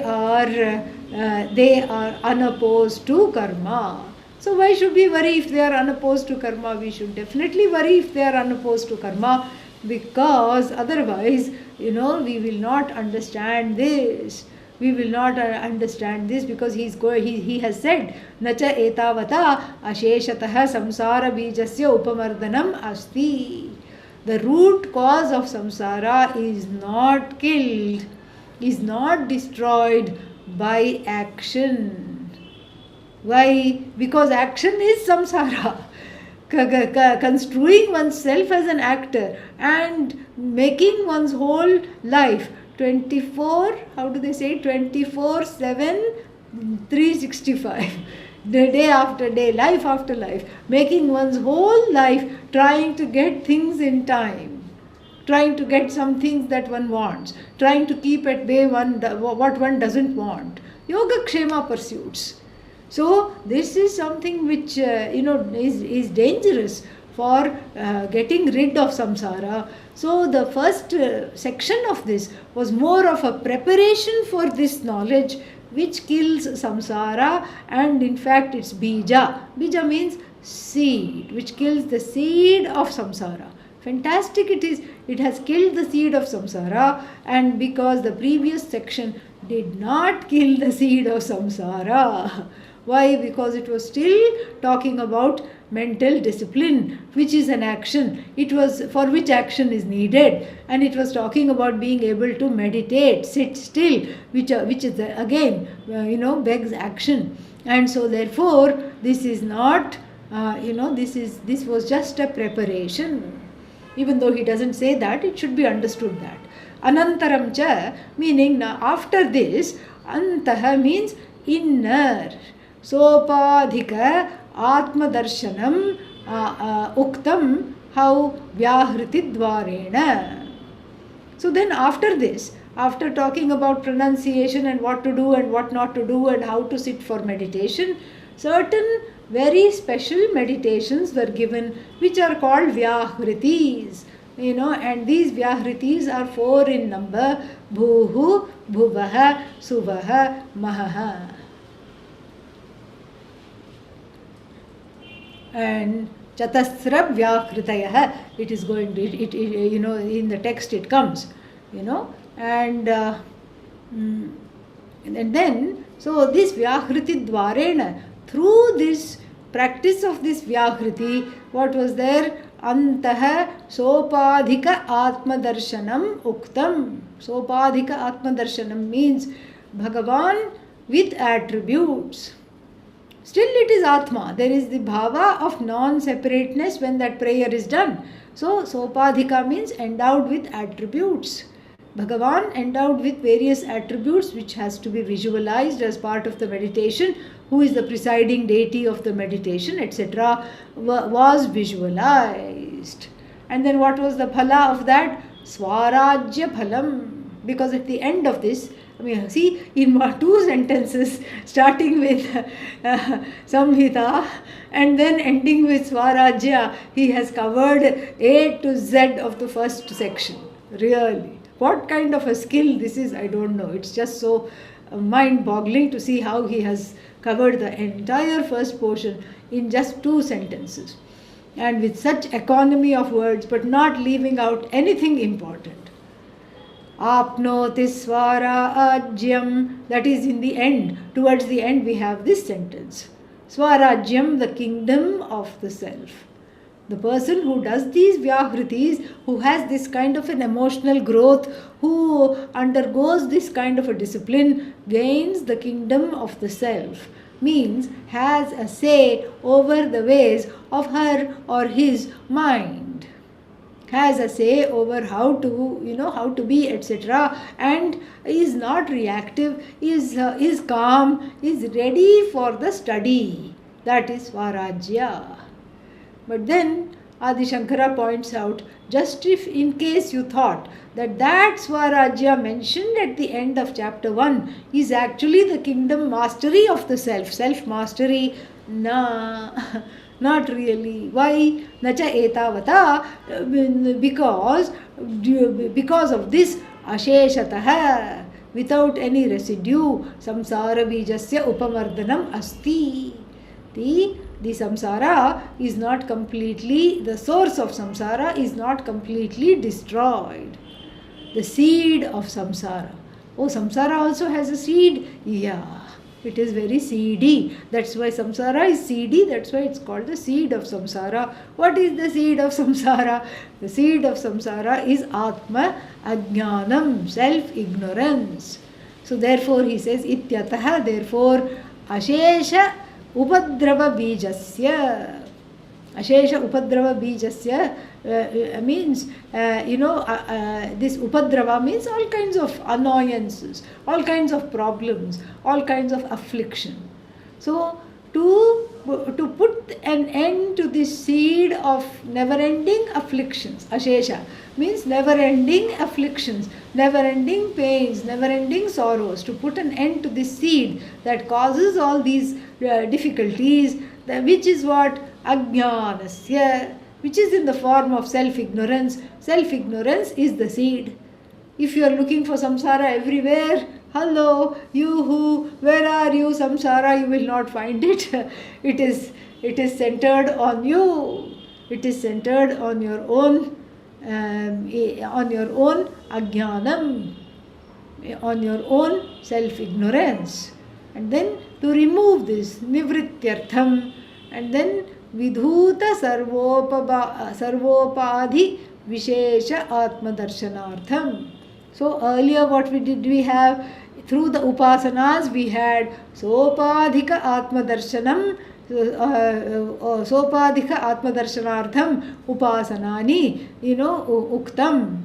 are unopposed to karma. So why should we worry if they are unopposed to karma? We should definitely worry if they are unopposed to karma, because otherwise, we will not understand this. We will not understand this, because he has said, Nacha etavata asheshatah samsara bijasya upamardhanam asti. The root cause of samsara is not killed, is not destroyed by action. Why? Because action is samsara. Construing oneself as an actor and making one's whole life 24, how do they say, 24/7, 365. day after day, life after life, making one's whole life trying to get things in time, trying to get some things that one wants, trying to keep at bay what one doesn't want. Yoga Kshema pursuits. So this is something which is dangerous for getting rid of samsara. So the first section of this was more of a preparation for this knowledge which kills samsara, and in fact it's bija. Bija means seed, which kills the seed of samsara. Fantastic it is. It has killed the seed of samsara, and because the previous section did not kill the seed of samsara. Why? Because it was still talking about mental discipline, which is an action. It was for which action is needed, and it was talking about being able to meditate, sit still, which is again begs action. And so therefore this is not this was just a preparation. Even though he doesn't say that, it should be understood that. Anantaram cha, meaning after this, antaha means inner. Sopadhika atma darshanam uktam how vyahriti dvarena. So then after this, after talking about pronunciation and what to do and what not to do and how to sit for meditation, certain very special meditations were given which are called vyahritis. And these vyahritis are 4 in number: bhuhu, bhuvaha, suvaha, mahaha. And chatasra vyahritayah, it is going to, in the text it comes, and then, so this vyahriti dvarena, through this practice of this vyahriti, what was there? Antaha sopadhika atma darshanam uktam. Sopadhika atma darshanam means Bhagavan with attributes. Still it is Atma. There is the bhava of non-separateness when that prayer is done. So sopadhika means endowed with attributes. Bhagavan endowed with various attributes which has to be visualized as part of the meditation. Who is the presiding deity of the meditation, etc. was visualized. And then what was the phala of that? Swarajya phalam. Because at the end of this, see, in 2 sentences, starting with Samhita and then ending with Swarajya, he has covered A to Z of the first section. Really. What kind of a skill this is, I don't know. It's just so mind-boggling to see how he has covered the entire first portion in just 2 sentences. And with such economy of words, but not leaving out anything important. Apnoti swara ajyam, that is in the end, towards the end we have this sentence. Swarajyam, the kingdom of the self. The person who does these vyahritis, who has this kind of an emotional growth, who undergoes this kind of a discipline, gains the kingdom of the self. Means has a say over the ways of her or his mind. Has a say over how to be, etc. And is not reactive, is calm, is ready for the study. That is Swarajya. But then Adi Shankara points out, just if in case you thought that Swarajya mentioned at the end of chapter 1 is actually the kingdom mastery of the self, self-mastery, not really. Why? Nacha etavata, because of this asheshataha, without any residue, samsara bijasya upamardhanam asti. The samsara is not completely, the source of samsara is not completely destroyed. The seed of samsara. Oh, samsara also has a seed? Yeah, it is very seedy. That's why samsara is seedy. That's why it's called the seed of samsara. What is the seed of samsara? The seed of samsara is atma ajnanam, self-ignorance. So therefore he says, ityataha, therefore, ashesha upadrava bijasya. Ashesha upadrava bijasya means, this upadrava means all kinds of annoyances, all kinds of problems, all kinds of affliction. So to put an end to this seed of never-ending afflictions. Ashesha means never-ending afflictions, never-ending pains, never-ending sorrows. To put an end to this seed that causes all these difficulties, which is what? Ajnanasya, which is in the form of self-ignorance. Self-ignorance is the seed. If you are looking for samsara everywhere, hello, you who, where are you, samsara, you will not find it. It is centered on you. It is centered on your own ajnanam, on your own self-ignorance. And then to remove this, nivrityartham, and then vidhuta sarvopadhi vishesha atma darshanartham. So earlier what we have through the upasanas, we had sopadhika atma darshanam, sopadhika atma darshanartham upasanani, uktam.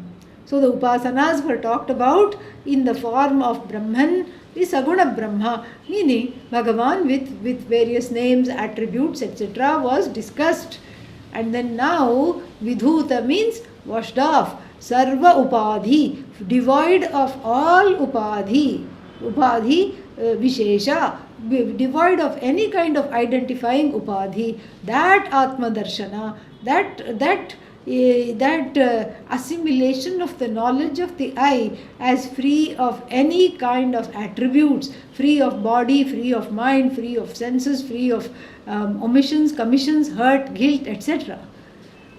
So the upasanas were talked about in the form of Brahman, the Saguna Brahma, meaning Bhagavan with various names, attributes, etc. was discussed. And then now Vidhuta means washed off. Sarva upadhi, devoid of all upadhi. Upadhi vishesha, devoid of any kind of identifying upadhi. That Atma Darshana, that assimilation of the knowledge of the I as free of any kind of attributes, free of body, free of mind, free of senses, free of omissions, commissions, hurt, guilt, etc.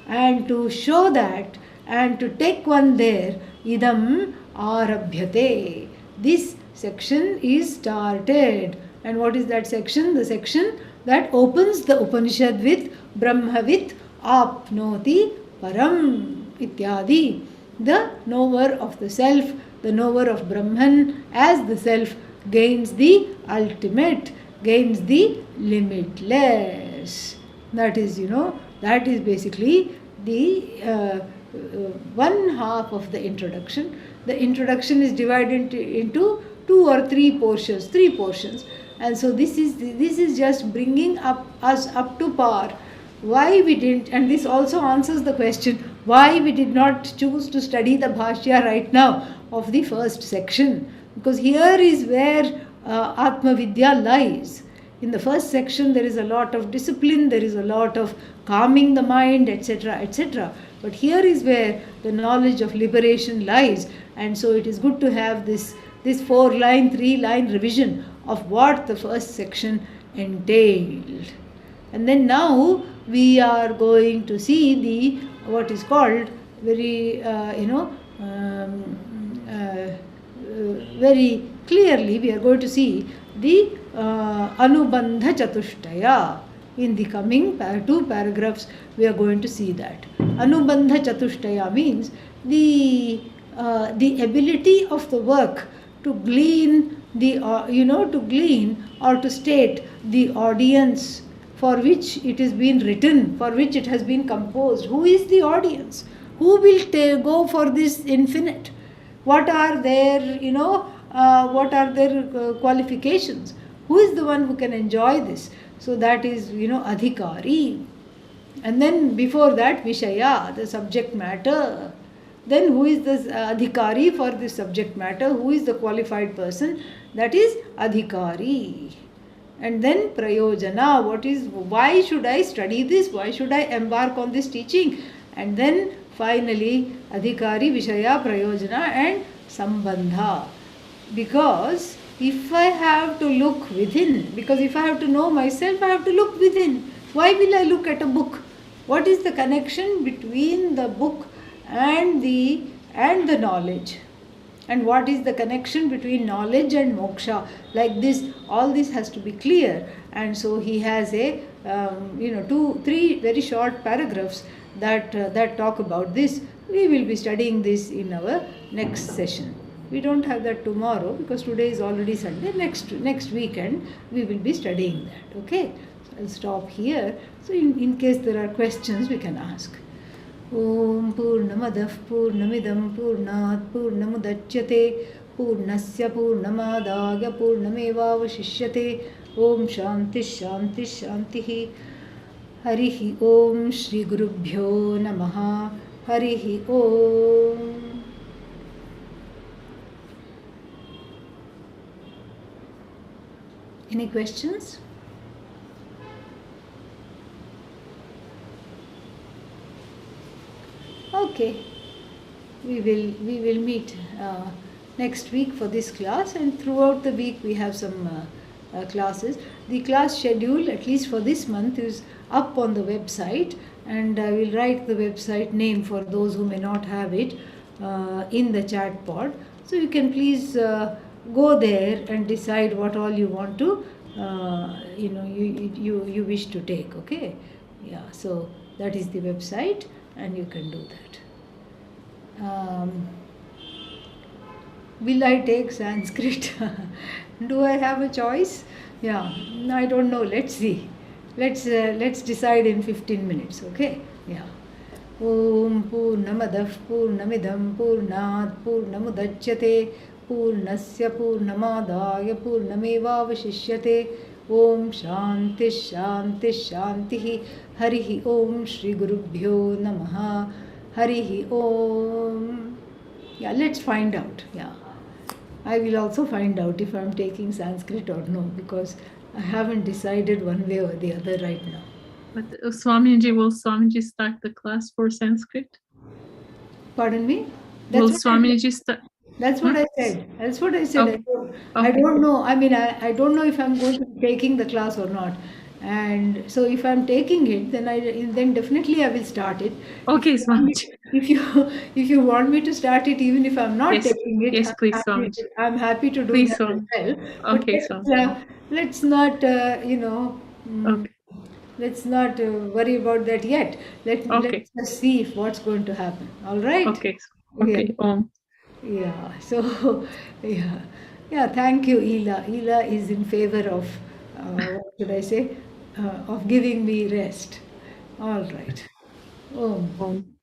And to show that and to take one there, idam arabhyate. This section is started. And what is that section? The section that opens the Upanishad with Brahmavit apnoti param ityadi. The knower of the self, the knower of Brahman as the self gains the ultimate, gains the limitless. That is, that is basically the one half of the introduction. The introduction is divided into two or three portions, and so this is just bringing us up to par. Why we didn't, and this also answers the question why we did not choose to study the Bhashya right now of the first section, because here is where Atma Vidya lies. In the first section there is a lot of discipline, there is a lot of calming the mind, etc., etc. But here is where the knowledge of liberation lies, and so it is good to have this 4-line, 3-line revision of what the first section entailed. And then now we are going to see the what is called very very clearly we are going to see the Anubandha Chatushtaya. In the coming 2 paragraphs, we are going to see that. Anubandha Chatushtaya means the ability of the work to glean to glean or to state the audience for which it is been written, for which it has been composed. Who is the audience? Who will go for this infinite? What are their qualifications? Who is the one who can enjoy this? So that is, adhikari. And then before that, Vishaya, the subject matter. Then who is the adhikari for this subject matter? Who is the qualified person? That is adhikari. And then prayojana, why should I study this? Why should I embark on this teaching? And then finally, adhikari, Vishaya, prayojana and Sambandha. Because if I have to look within, because if I have to know myself, I have to look within. Why will I look at a book? What is the connection between the book and the knowledge? And what is the connection between knowledge and moksha? Like this, all this has to be clear. And so he has a 2-3 very short paragraphs that talk about this. We will be studying this in our next session. We don't have that tomorrow because today is already Sunday. Next weekend we will be studying that. Okay, so I'll stop here. So in case there are questions, we can ask. Om Purnamadah Purnamidam Purnat Purnamudachyate Purnasya Purnamadagya Purnamevavashishyate Om Shanti Shanti Shanti. Harihi Om Shri Gurubhyo Namaha. Harihi Om. Any questions? Okay, we will meet next week for this class, and throughout the week we have some classes. The class schedule, at least for this month, is up on the website, and I will write the website name for those who may not have it in the chat pod. So you can please go there and decide what all you want to you wish to take. Okay, yeah, so that is the website, and you can do that. Will I take Sanskrit? Do I have a choice? Yeah, I don't know. Let's see. Let's decide in 15 minutes. Okay? Yeah. Om Purnamadah Purnamidam Purnat Purnamudachyate Purnasya Purnamadaya Purnamevavashishyate. Om Shanti Shanti Shanti. Harihi Om Shri Gurubhyo Namaha. Harihi Om. Yeah, let's find out. Yeah. I will also find out if I'm taking Sanskrit or no, because I haven't decided one way or the other right now. But Swamiji, will Swamiji start the class for Sanskrit? Pardon me? Will Swamiji start? That's what I said. That's what I said. Okay. I don't know. I mean, I don't know if I'm going to be taking the class or not. And so if I'm taking it, then definitely I will start it. Okay, Swamiji. If you want me to start it, even if I'm not taking it, yes, please, Swamiji. I'm happy to do please, that as well. Okay, but let's not okay. Let's not worry about that yet. Let's just see if what's going to happen. All right? Okay. Okay. Yeah. So, yeah. Thank you, Ela. Ela is in favor of what should I say? Of giving me rest. All right. Om.